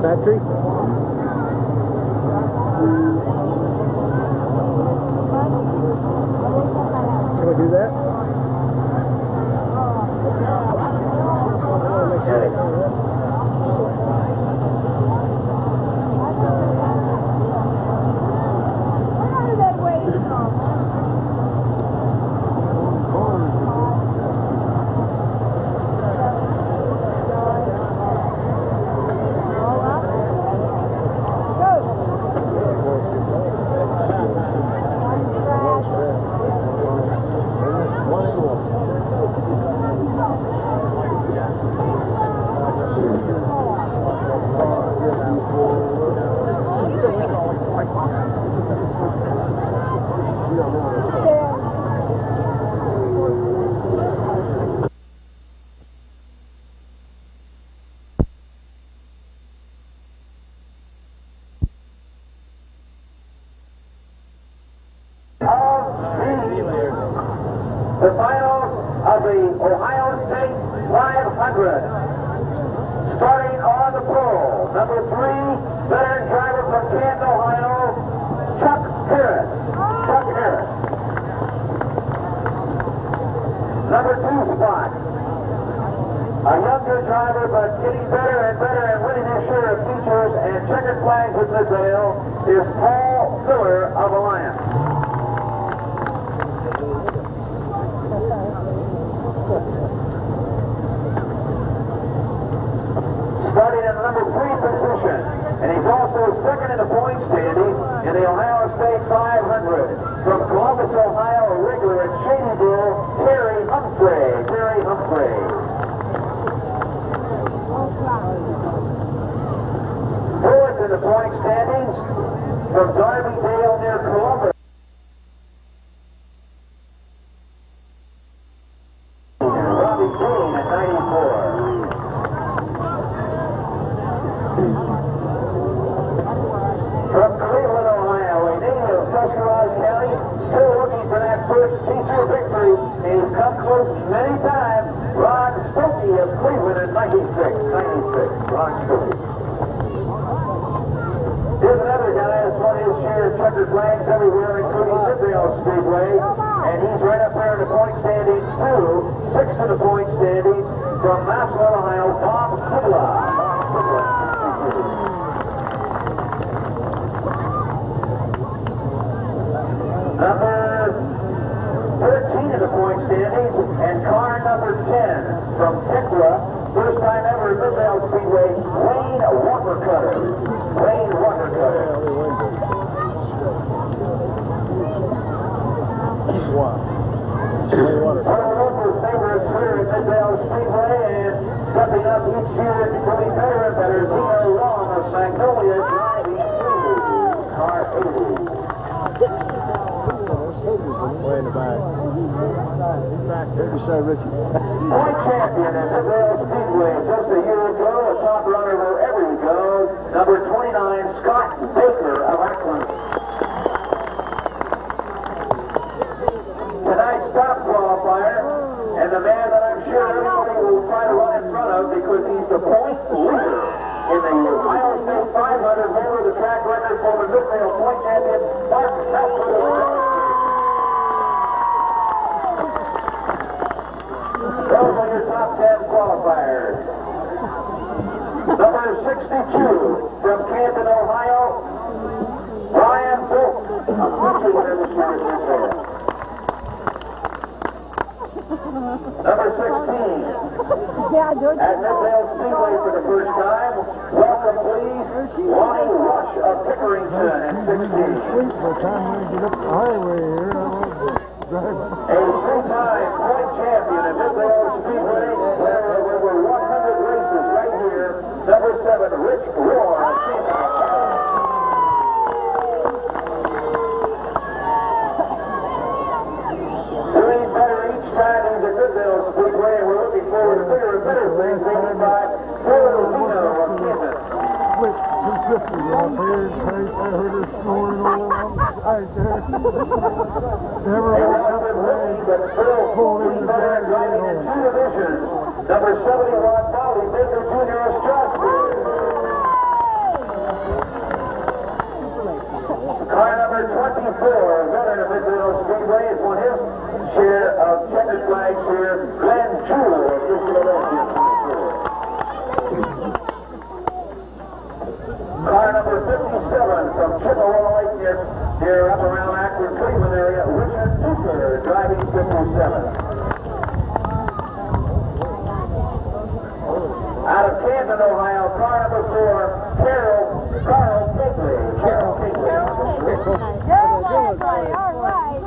Speaker 7: Factory? Can we do that?
Speaker 2: The finals of the Ohio State 500. Starting on the pole, number 3, veteran driver from Canton, Ohio, Chuck Harris. Chuck Harris. Number 2 spot, a younger driver but getting better and better and winning his share of features and checkered flags with Mid-Vale is Paul Filler of Alliance. Starting in the number 3 position, and he's also second in the point standing in the Ohio State 500. From Columbus, Ohio, a regular at Shadyville, Terry Humphrey. Terry Humphrey. Fourth in the point standings, from Darby-Dale near Columbus. Robbie Dean at 94. From Cleveland, Ohio, a native of Tuscarawas County, still looking for that first feature victory. He's come close many times. Ron Stokey of Cleveland in 96. Ron Stokey. Here's another guy, checkered flags everywhere, including Midvale Speedway. And he's right up there in the point standings, too. Sixth in the point standings from Massillon, Ohio, Bob Sigla. Number 13 in the point standings, and car number 10 from Tekla. First time ever at Midvale Speedway, Wayne Watercutter. Wayne Watercutter. One of the local favorites here at Midvale Speedway, and stepping up each year and becoming better and better, Zeno Long of Magnolia driving car 80.
Speaker 5: Way in the back.
Speaker 2: Point champion at Midvale Speedway just a year ago, a top runner wherever he goes, number 29, Scott Baker of Akron. Tonight's top qualifier, and the man that I'm sure everybody will try to run in front of because he's the point leader in the Ohio State 500 over the track record for the Midvale point champion, Mark Meltzer. Those are your top 10 qualifiers. Number 62 from Canton, Ohio, Brian Polk. Number 16 at Midvale Speedway for the first time. Welcome, please, Lonnie Rush of Pickerington at 16. A three-time point champion at Midvale Speedway, where there were over 100 races right here. Number 7, Rich Rohr. Doing better each time he's at Midvale Speedway, and we're looking forward to bigger and better things, taken by Phil Lino of Canton. But still, he's better driving in two divisions. Number 71, Bobby Baker Jr. of Strasburg. Car number 24, veteran of Midvale Speedway, has won his share of checkered flags here. Glenn Jewell of Philadelphia. Car number 57 from Chippewa Lake near up around Akron, Cleveland area, Richard Duker driving 57. Out of Canton, Ohio, car number 4, Carl Kigley. Carol Kigley.
Speaker 3: All right.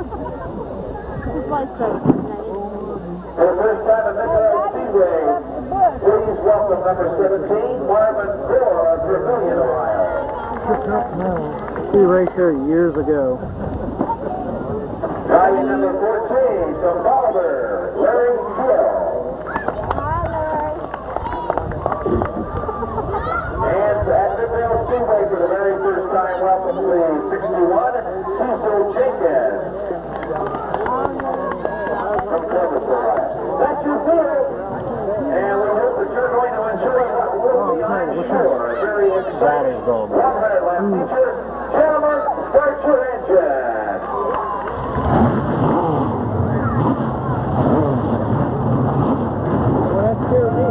Speaker 2: For the first time at Midvale Speedway, please welcome number 17, Marvin Gore of Vermillion, Ohio.
Speaker 7: He raced here years ago.
Speaker 2: Driving number 14 from Boulder, Larry Hill. And at Midvale Speedway for the very first time, welcome please, 61, Cecil Jenkins. From Columbus, Ohio. That's your field. And we hope that you're going to enjoy what will be, I'm sure, a very exciting 100 lap feature. Gentlemen, start your engine.
Speaker 7: Well, that's scared me.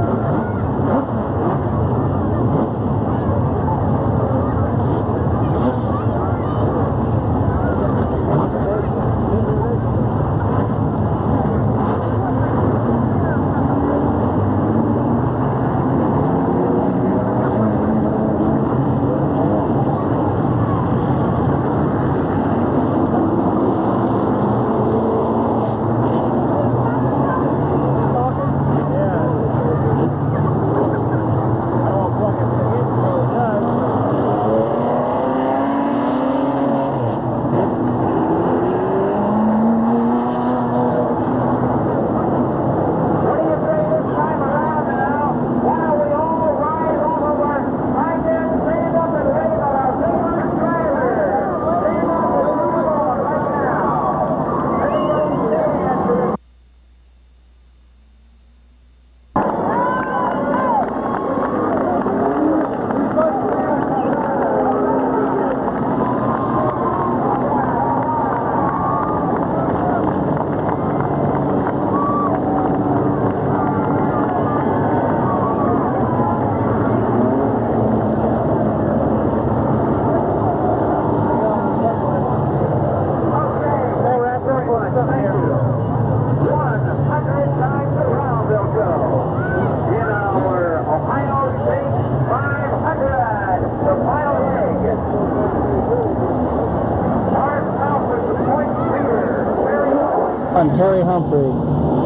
Speaker 8: Terry Humphrey.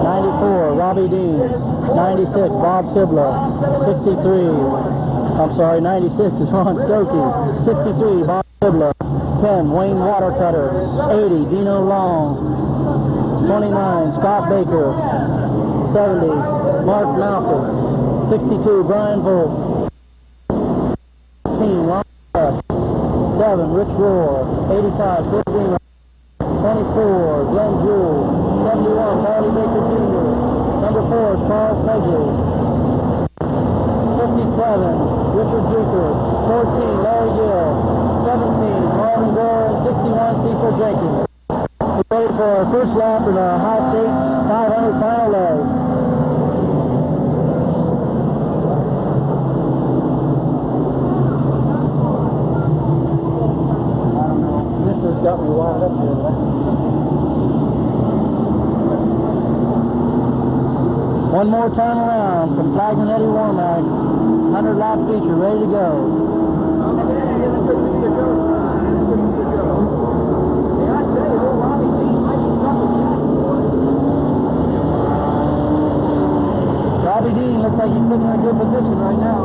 Speaker 8: 94, Robbie Dean. 96, Bob Sibla. 96 is Ron Stokey. 63, Bob Sibla. 10, Wayne Watercutter. 80, Dino Long. 29, Scott Baker. 70, Mark Malcolm. 62, Brian Volk. 16, Ron Rush. 7, Rich Rohr. 85, Phil Beamer. 24, Glenn Jewell. 71, Charlie Baker Jr. Number 4 is Charles Megley. 57, Richard Duker. 14, Larry Gill. 17, Marvin Gore. And 61, Cecil Jenkins. We're ready for our first lap in our High State 500 final leg. This has got me wound up here. One more time around from Flags and Eddie Warmack. 100 lap feature ready to go. Robbie Dean looks like he's sitting in a good position right now.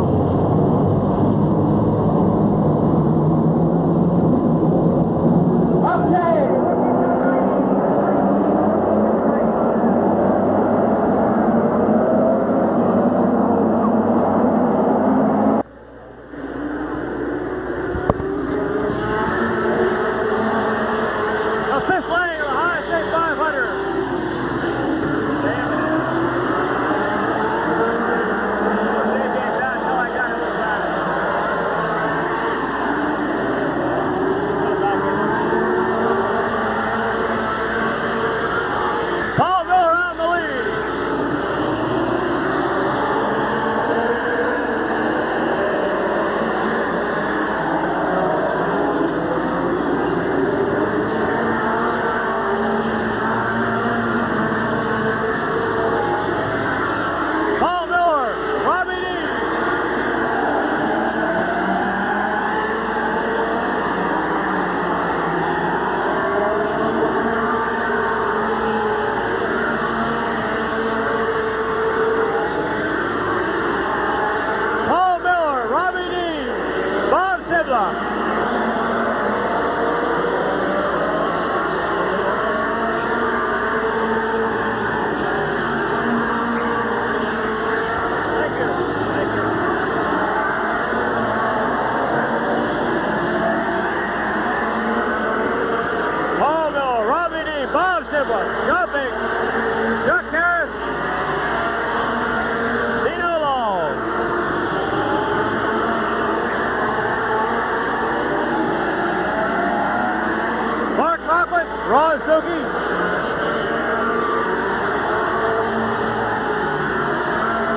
Speaker 1: Ron Stokey.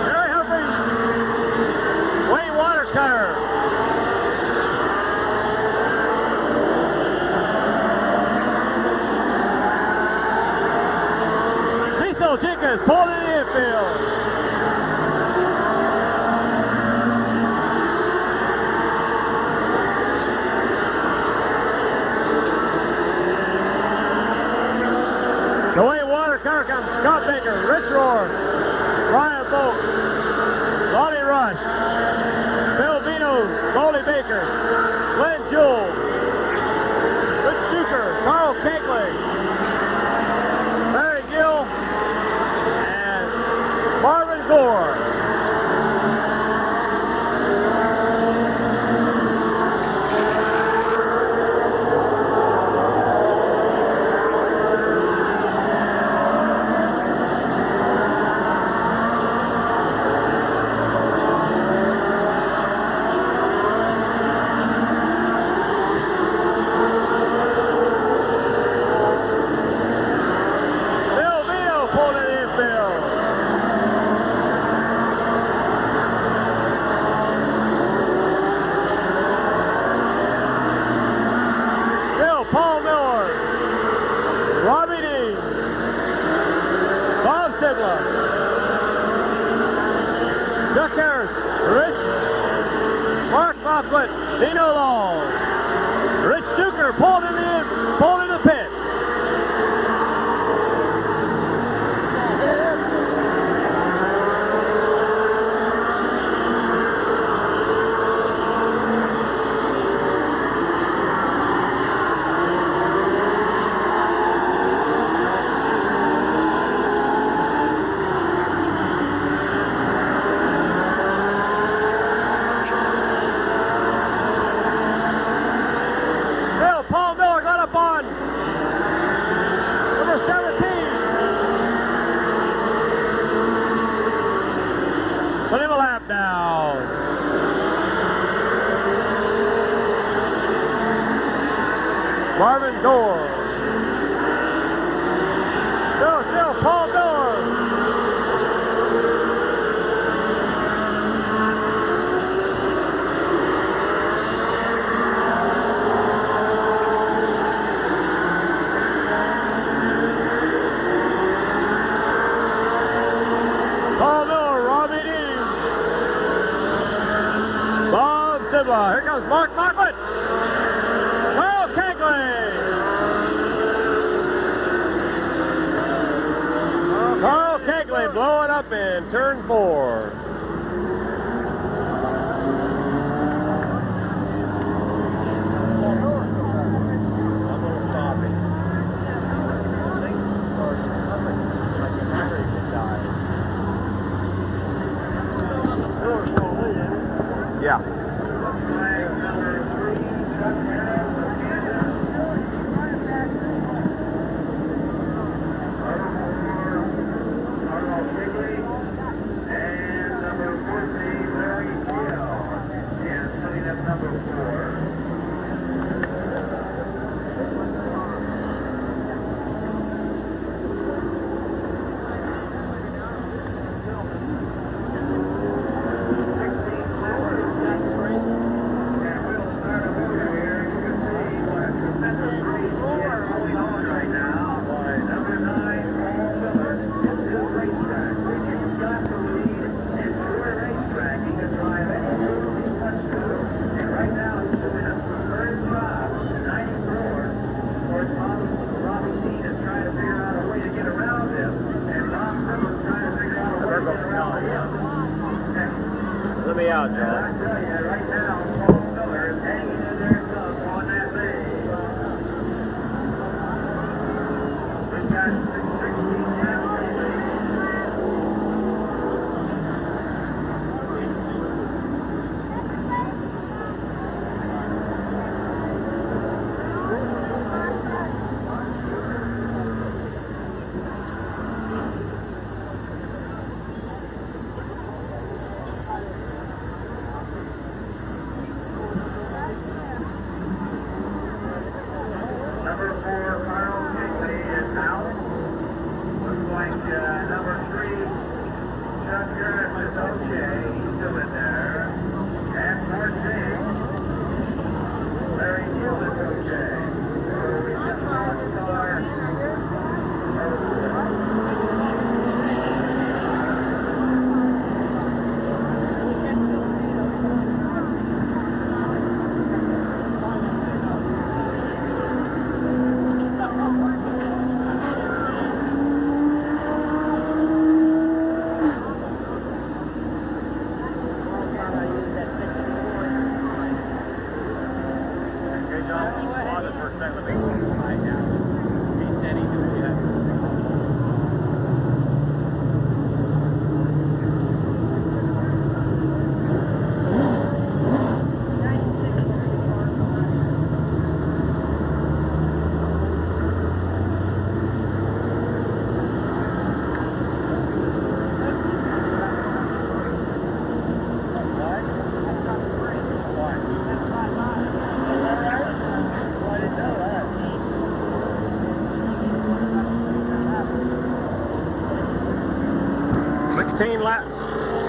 Speaker 1: Terry Humphrey. Wayne Watercutter. Cecil Jenkins pulled in the infield. Scott Baker, Rich Rohr, Brian Volk, Lonnie Rush, Bill Vino, Goldie Baker, Glenn Jewell, Rich Duker, Carl Kegley, Larry Gill, and Marvin Gore. Paul Miller, Robbie Dean, Bob Sibla, Chuck Harris, Rich, Mark Lockwood, Dino Long, Rich Duker pulled in the pit. lap down. Marvin Gore. Still, Paul Miller. Paul Miller, Robbie Dean. Bob Sibla. Here comes Mark Martlet. Carl Kegley. Carl Kegley blowing up in turn 4. Yeah. Let me out, John.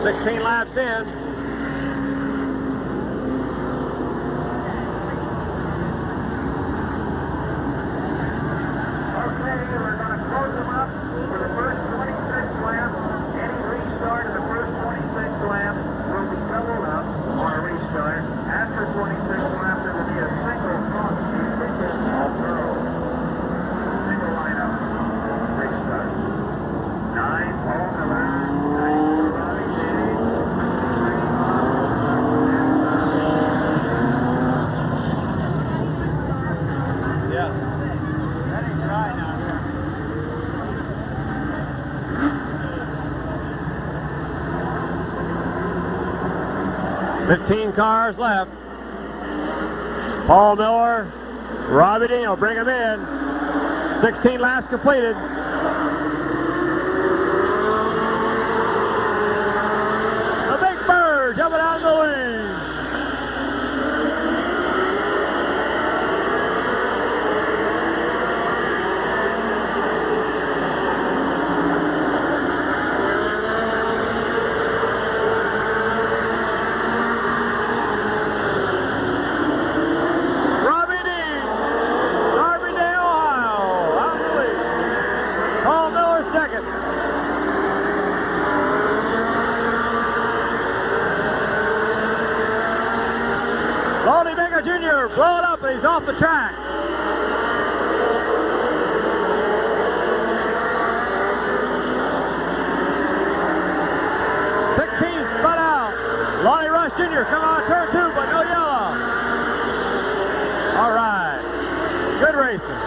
Speaker 1: Sixteen laps in.
Speaker 6: That ain't dry now.
Speaker 1: 15 cars left. Paul Miller, Robbie Dean will bring him in. 16 laps completed. A big bird.
Speaker 6: but he's off the track. Spun out. Lonnie Rush Jr. coming on turn 2, but no yellow. All right. Good racing.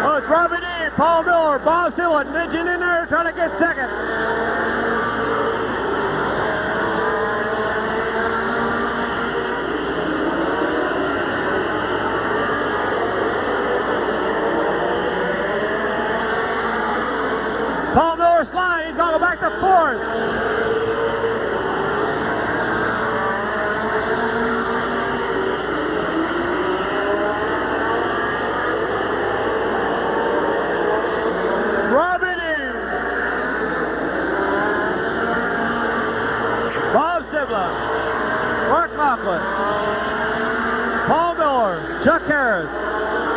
Speaker 6: Oh, it's Robbie Dean, Paul Miller, Bob Silla, nudging in there, trying to get second. Paul Miller sliding, he's going back to 4th. Robin in. Bob Sibla, Mark Mocklin, Paul Miller, Chuck Harris,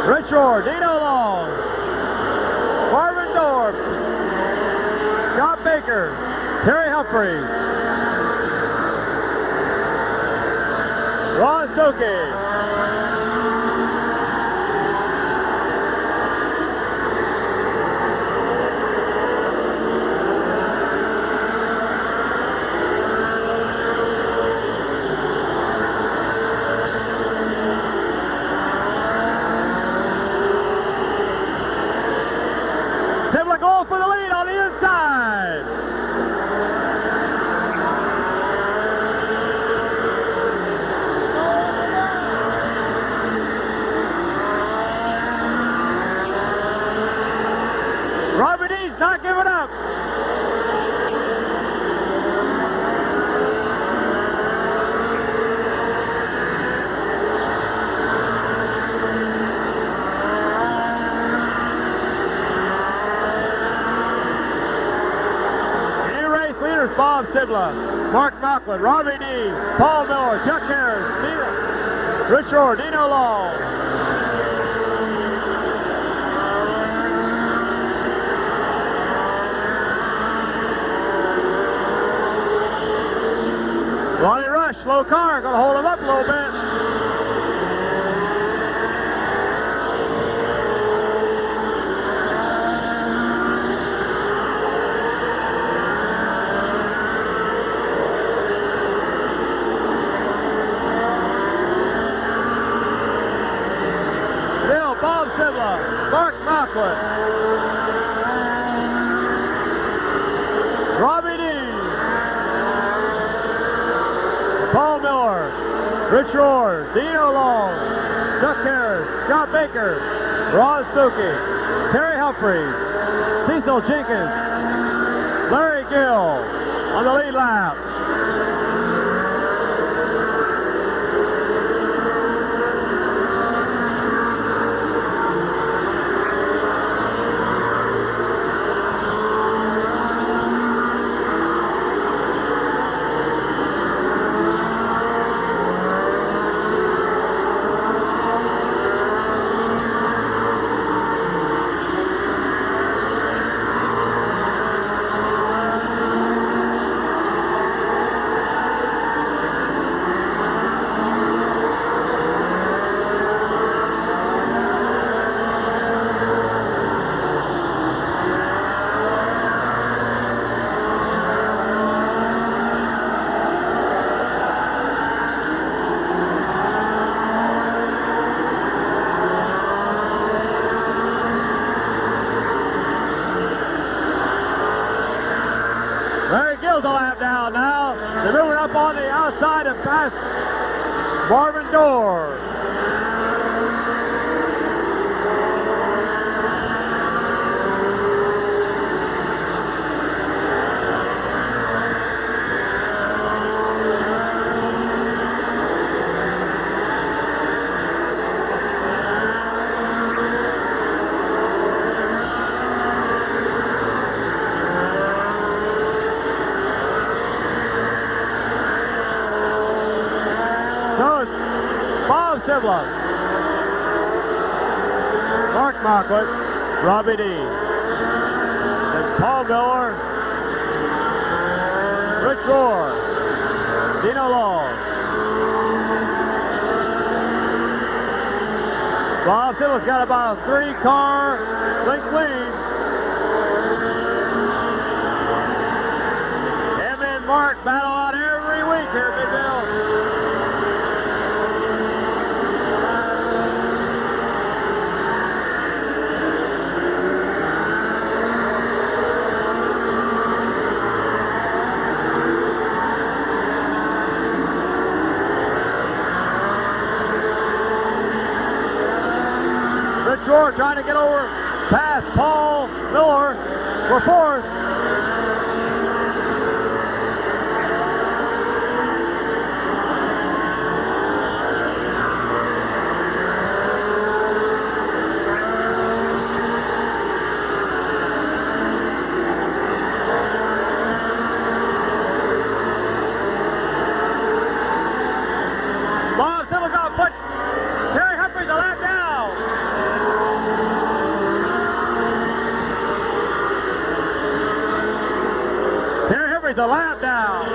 Speaker 6: Rich Rohr, Dino Long, Marvin Dorf, Scott Baker, Terry Humphreys, Ron Stokey, Sibla going for the lead on the inside. Robert Dean's not giving up. Bob Sibla, Mark Mocklin, Robbie Dean, Paul Miller, Chuck Harris, Rich Rohr, Dino Long. Lonnie Rush, slow car, gonna hold him up a little bit. Bob Sibla, Mark Mocklin, Robbie Dean, Paul Miller, Rich Rohr, Dino Long, Chuck Harris, Scott Baker, Ron Stokey, Terry Humphreys, Cecil Jenkins, Larry Gill on the lead lap. Larry Gill's a lap down now. They're moving up on the outside and past Marvin Dorr. Bob Sibla, Mark Mocklin, Robbie Dean, and Paul Miller, Rich Rohr, Dino Long,
Speaker 1: Bob Siddle's got about a 3-car length lead. Him and Mark battle out every week here at Midvale. Rich Rohr trying to get over past Paul Miller for fourth. Bob Siddle's on foot. Terry Humphrey's a lap down. Terry Humphrey's a lap down.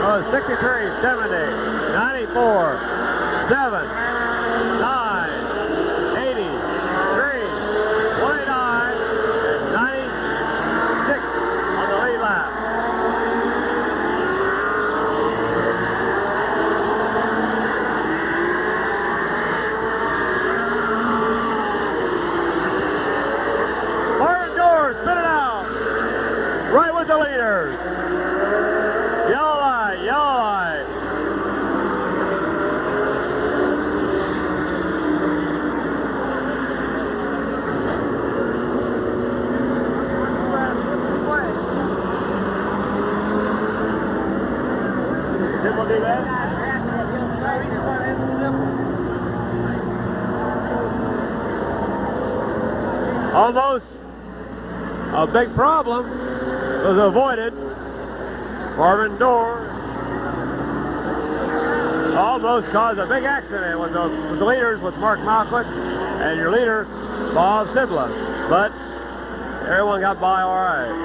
Speaker 1: Oh, 63, 70, 94, 7, 9, 80, 3, 29, and 96 on the lead lap. Marvin Dorr, spin it out. Right with the leaders. Yellow light, yellow light. Simple do that? Almost a big problem was avoided. Marvin Dorr almost caused a big accident with the leaders, with Mark Malkut and your leader, Bob Sidla. But everyone got by all right.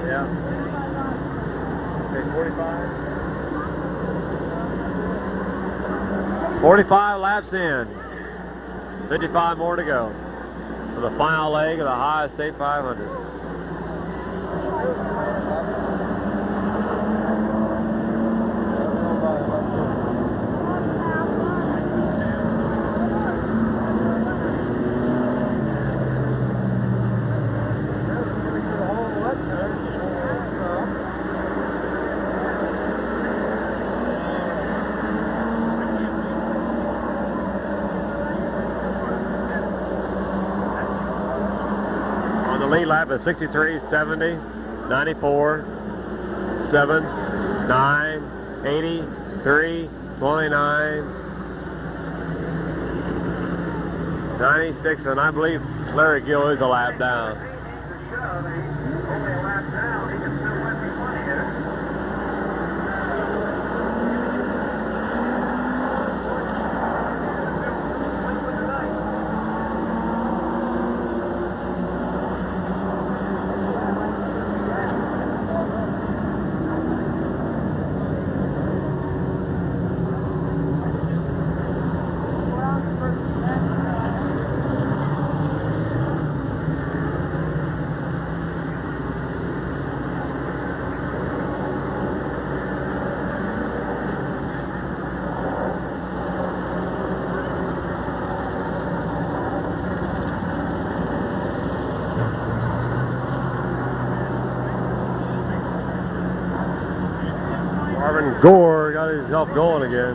Speaker 1: Yeah. Okay, 45. 45 laps in. 55 more to go for the final leg of the Ohio State 500. Lead lap is 63, 70, 94, 7, 9, 80, 3, 29, 96, and I believe Larry Gill is a lap down. Marvin Gore got himself going again.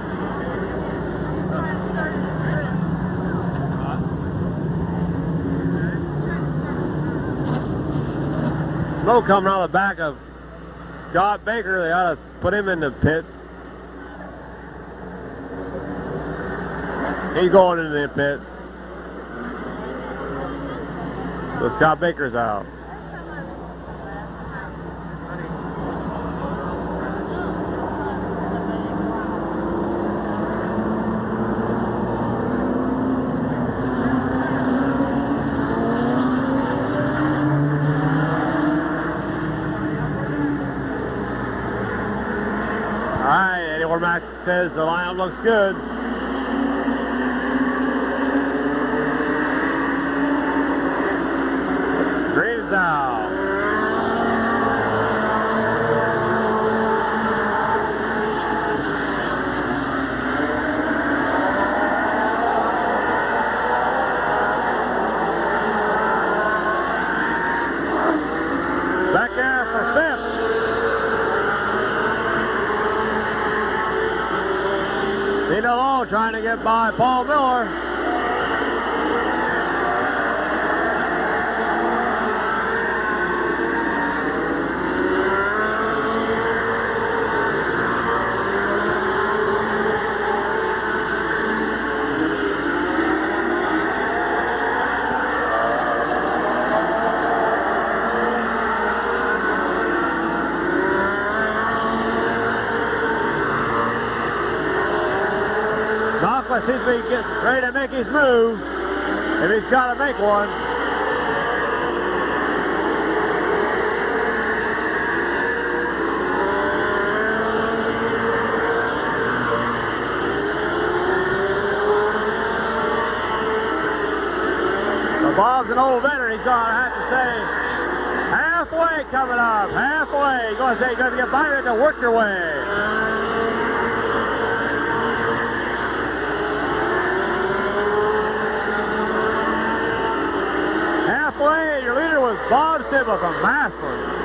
Speaker 1: Smoke coming out of the back of Scott Baker. They ought to put him in the pit. He's going into the pits. So Scott Baker's out. Max says the lineup looks good. Green is out. Back there for fifth. Dino Long trying to get by Paul Miller. Seems to be getting ready to make his move, if he's got to make one. So Bob's an old veteran. He's going to have to say, halfway coming up, halfway. He's going to say, you're going to get by, you have to work your way. Your leader was Bob Sibba from Massillon.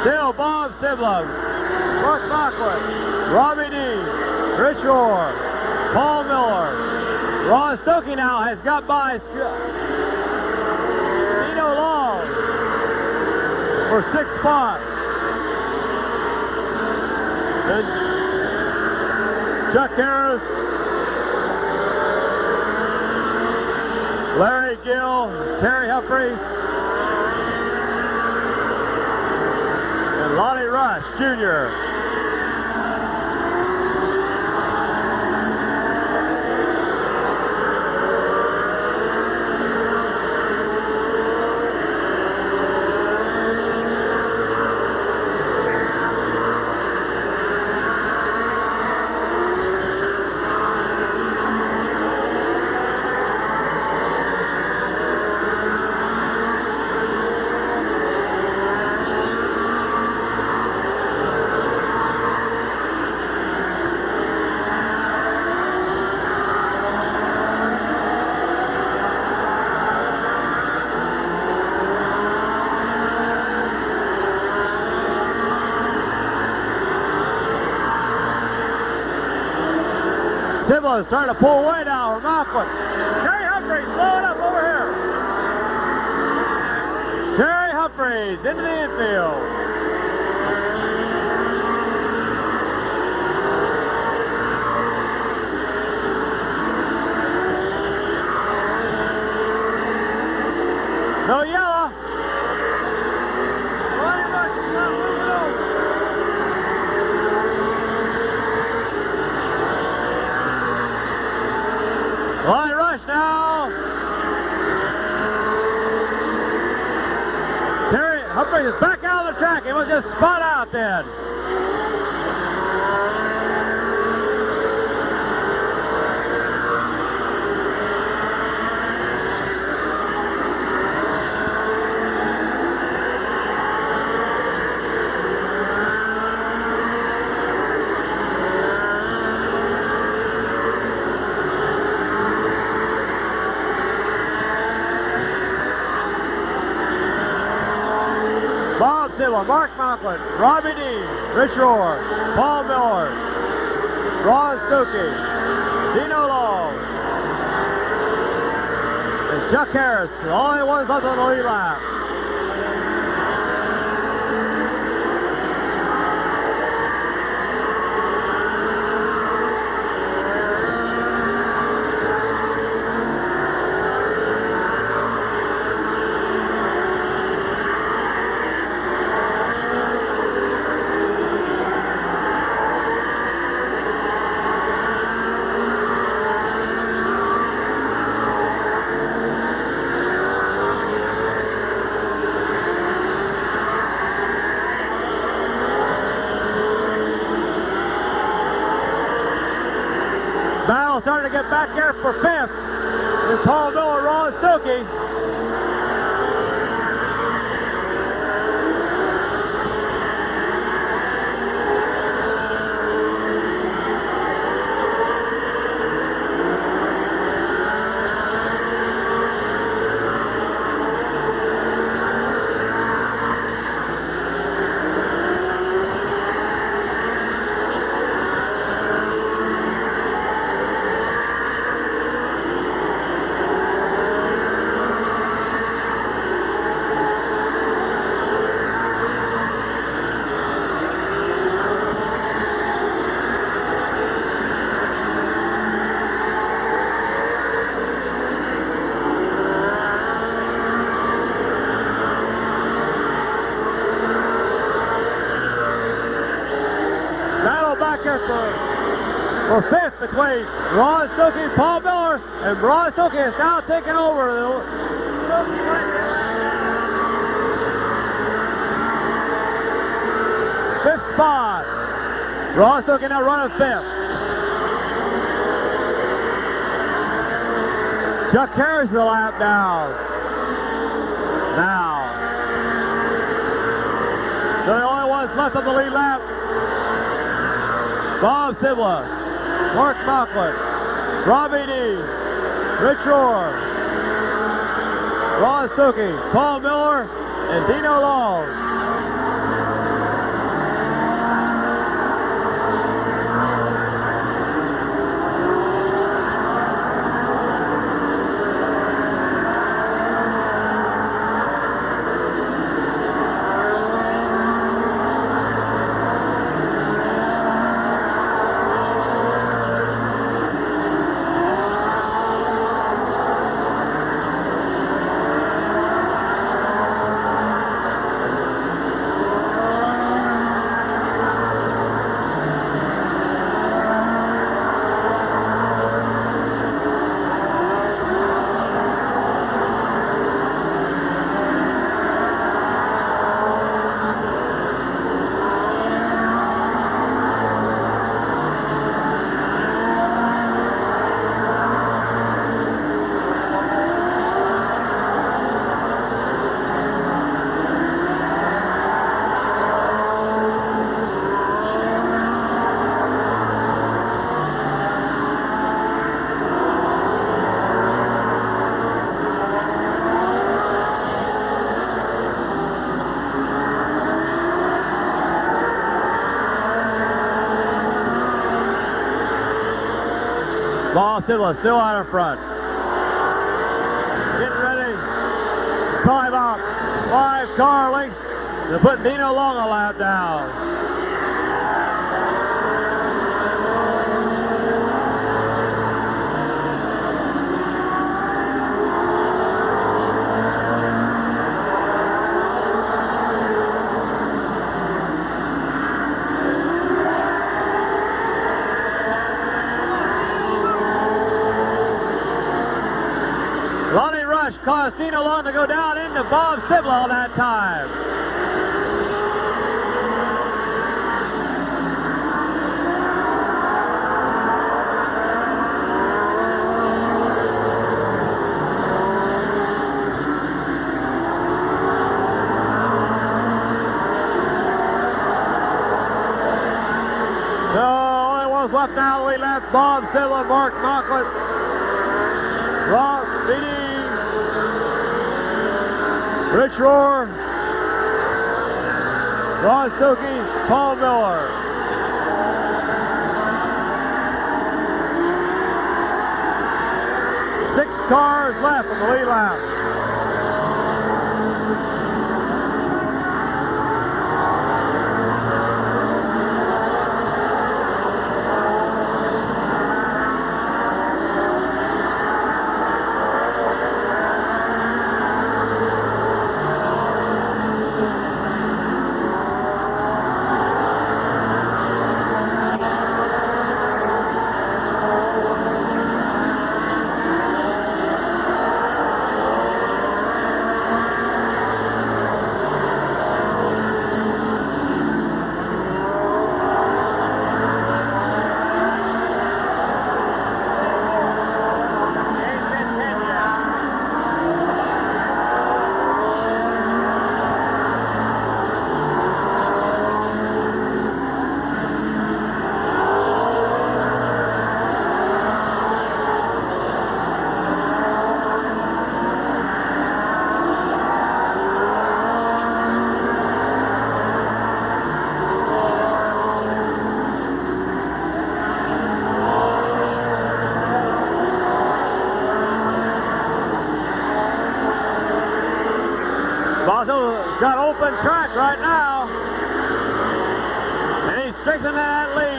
Speaker 1: Still Bob Sibla, Buck Lockwood, Robbie Dean, Rich Rohr, Paul Miller. Ron Stokey now has got by Dino Long for 6 spots. Then Chuck Harris, Larry Gill, Terry Humphreys, Lonnie Rush, Jr. Sibla is starting to pull away now from Rockwood. Terry Humphreys blowing up over here. Terry Humphreys into the infield. races. Back out of the track. It was just spun out then. Bob Sybil, Mark Malcolm, Robbie Dean, Rich Rohr, Paul Miller, Ron Stokey, Dino Long, and Chuck Harris, the only ones left on the lead lap. Battle starting to get back there for fifth. With Paul Miller, Ron Stokey. For fifth between Ron Stokey and Paul Miller, and Ron Stokey is now taking over. Fifth spot. Ron Stokey now running fifth. Chuck Harris the lap down. Now. So the only ones left on the lead lap. Bob Sibla, Mark Malcolm, Robbie Dean, Rich Rohr, Ron Stokey, Paul Miller, and Dino Long. Paul Sibla still out in front. Getting ready. Probably about 5 car lengths to put Dino Long a lap down. Caused Dino Long to go down into Bob Sibla all that time. lead lap, Bob Silla, Mark Mocklett, Rob Beatty, Rich Rohr, Ron Stokey, Paul Miller. 6 cars left in the lead lap. Got open track right now, and he's strengthening that lead.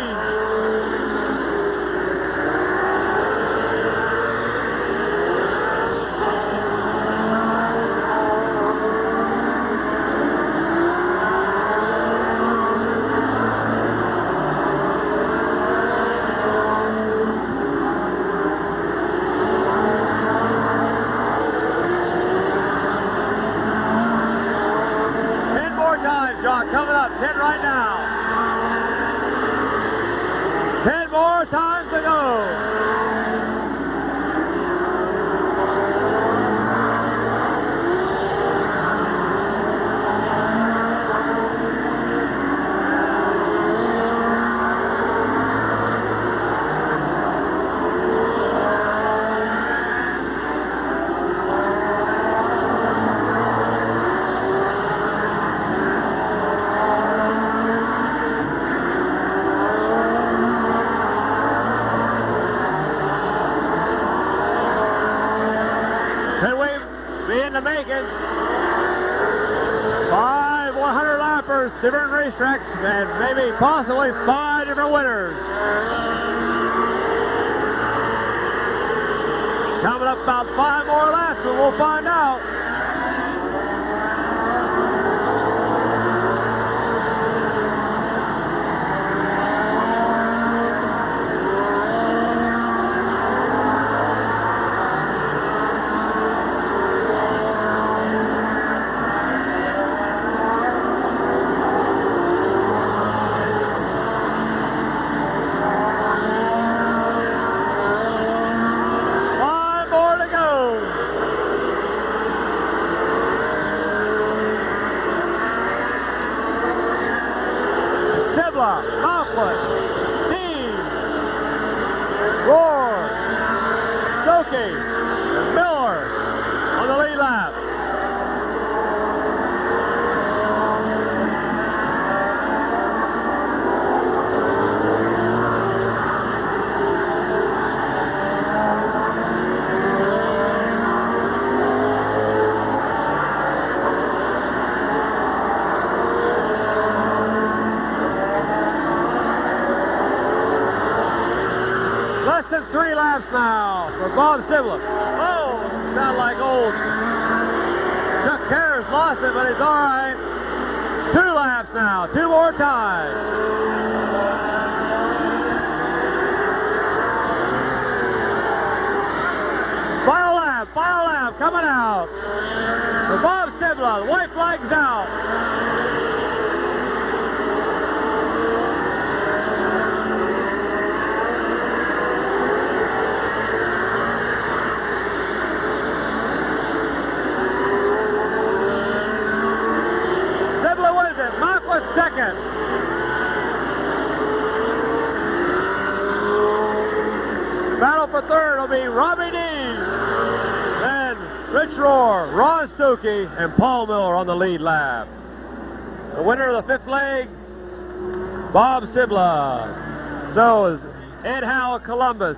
Speaker 1: Coming up, 10 right now. 10 more times to go. Different racetracks and maybe possibly 5 different winners. Coming up about 5 more laps and we'll find out. Less than 3 laps now for Bob Sibla. Oh, sound like old Chuck Harris lost it, but it's all right. 2 laps now, 2 more times. Final lap coming out for Bob Sibla. The white flag's out. Second. be Robbie Dean. Then Rich Roar, Ron Stokey, and Paul Miller on the lead lap. The winner of the 5th leg, Bob Sibla. So is Ed Howe of Columbus.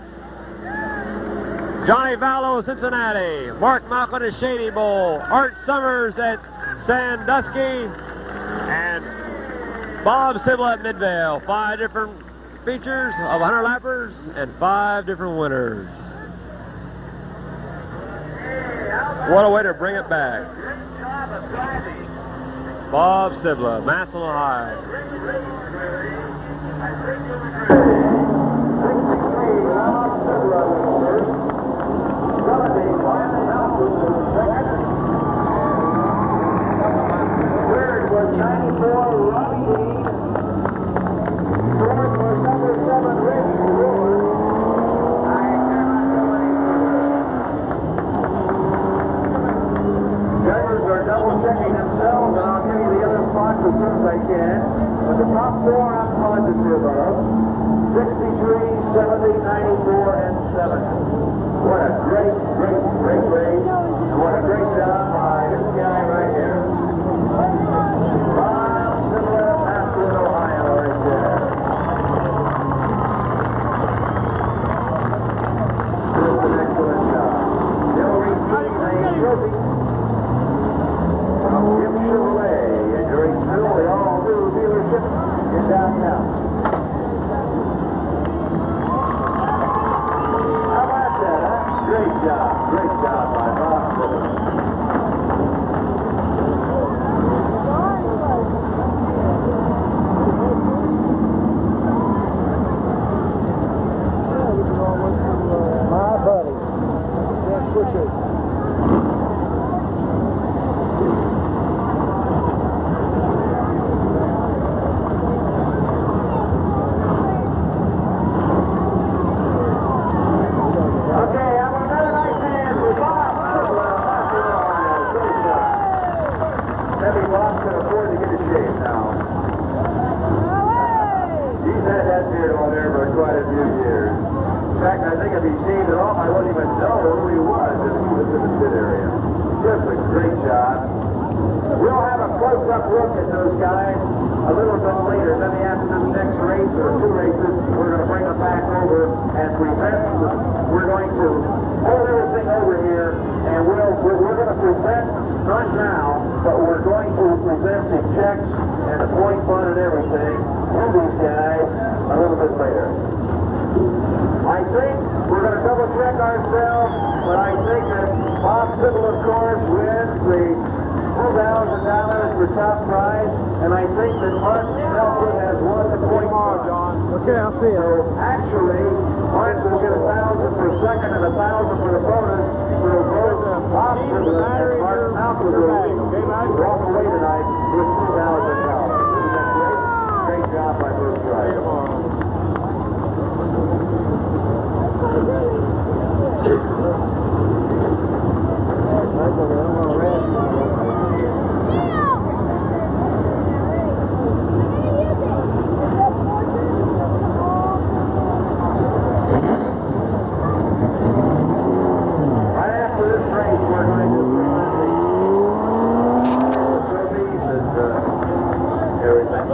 Speaker 1: Johnny Vallow of Cincinnati. Mark Malcolm at Shady Bowl. Art Summers at Sandusky. And Bob Sibla at Midvale. 5 different features of 100 lappers and 5 different winners. What a way to bring it back. Bob Sibla, Massillon, Ohio.
Speaker 2: Third was 94, Robbie Dean. Fourth was number 7, Rich Roar. I cannot go any further. Judges are double checking themselves, and I'll give you the other spots as soon as I can. But the top 4 I'm positive of: 63, 70, 94, and 7. What a great race, and what a great job by this guy right here. Bob Sibla, Massillon, Ohio, right there. Just an excellent job. They'll receive a trophy from Jim Chevrolet at Graceville, the all-new dealership in downtown. How about that, huh? Great job by Bob Sibla.
Speaker 7: My buddy. Yeah, push it.
Speaker 2: Okay, I want another nice hand for Bob Sibla. Great job. Maybe Bob can afford to get a shave now. He's had that beard on there for quite a few years. In fact, I think if he shaved it off, I wouldn't even know who he was if he was in the pit area. Just a great job. We'll have a close-up look at those guys a little bit later. Then after this next race or 2 races, we're going to bring them back over and present. We're going to hold everything over here, and we're going to present, not now, but we're going to present the checks and the point fund and everything to these guys a little bit later. I think we're going to double check ourselves, but I think that Bob Sibla, of course, wins the $2,000 for top prize, and I think that Martin Nelson has won the point fund.
Speaker 7: Okay, I'll see you.
Speaker 2: So actually, Martin will get 1,000 for second and 1,000 for the bonus. So both Bob Sibla and Martin Nelson will walk away tonight with $2,000. Isn't that great? Great job by both drivers. Right after this race, we're going to present the trophies and everything.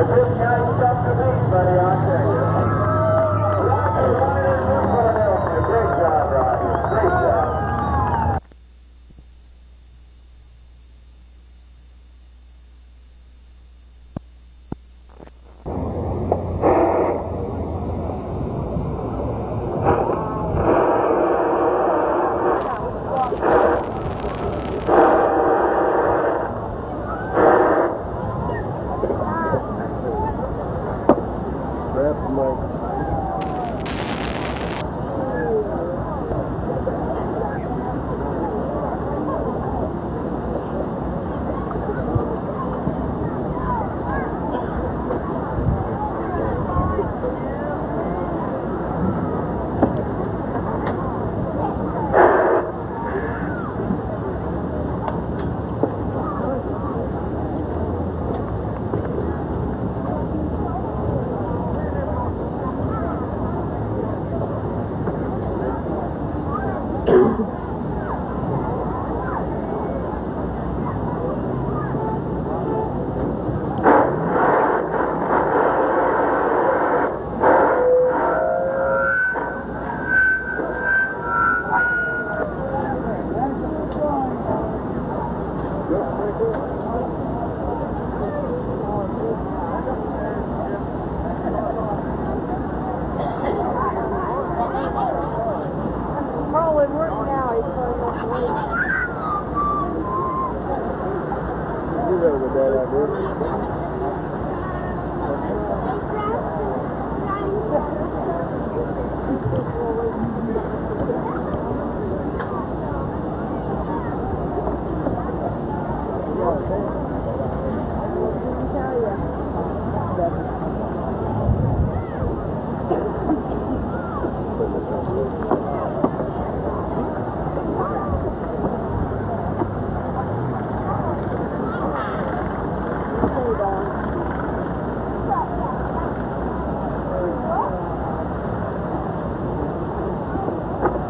Speaker 2: This guy's tough to beat, buddy, I'll tell you. Roger Liners from Philadelphia. Great job, Roger. Great job.
Speaker 7: Grab the mic.
Speaker 3: Probably work now. He's probably not waiting.
Speaker 7: You know what that idea.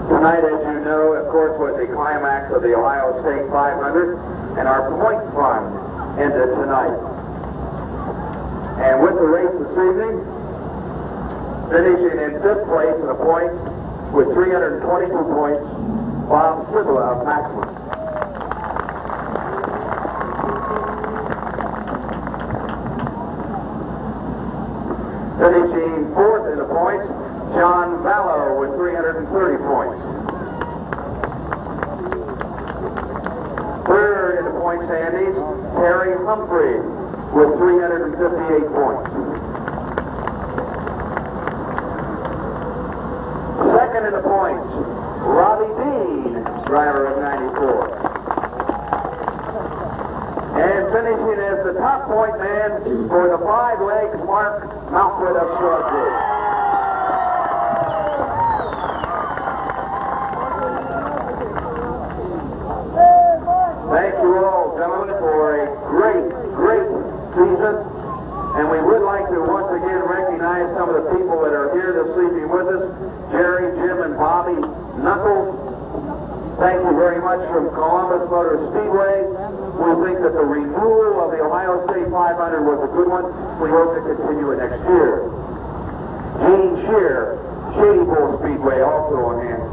Speaker 2: Tonight, as you know, of course, was the climax of the Ohio State 500, and our point fund ended tonight. And with the race this evening, finishing in 5th place in the points with 322 points, Bob Sibla of Maxwell. Finishing 4th in the points, John Vallow with 330 points. 3rd in the point standings, Terry Humphrey with 358 points. 2nd in the points, Robbie Dean, driver of 94. And finishing as the top point man for the 5 legs, Mark Malquit of Shrubsbury. Thank you all, gentlemen, for a great, great season. And we would like to once again recognize some of the people that are here this evening with us. Jerry, Jim, and Bobby Knuckles. Thank you very much from Columbus Motor Speedway. We think that the renewal of the Ohio State 500 was a good one. We hope to continue it next year. Gene Shear, Shady Bull Speedway, also on hand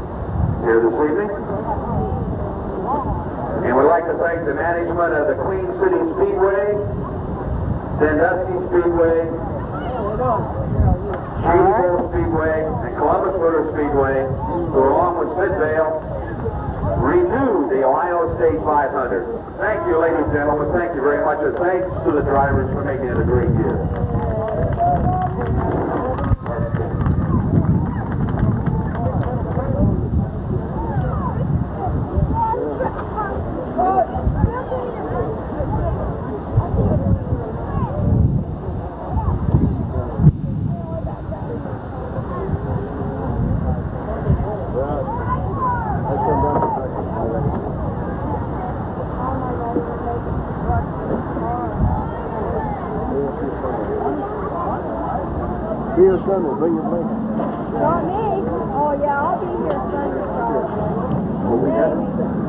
Speaker 2: here this evening. And we'd like to thank the management of the Queen City Speedway, Sandusky Speedway, Shady Bull Speedway, and Columbus Motor Speedway, who along with Midvale, renewed the Ohio State 500. Thank you, ladies and gentlemen. Thank you very much. And thanks to the drivers for making it a great year.
Speaker 7: Be here Sunday, bring your man.
Speaker 3: Not me. Oh, yeah, I'll be here Sunday probably. Maybe.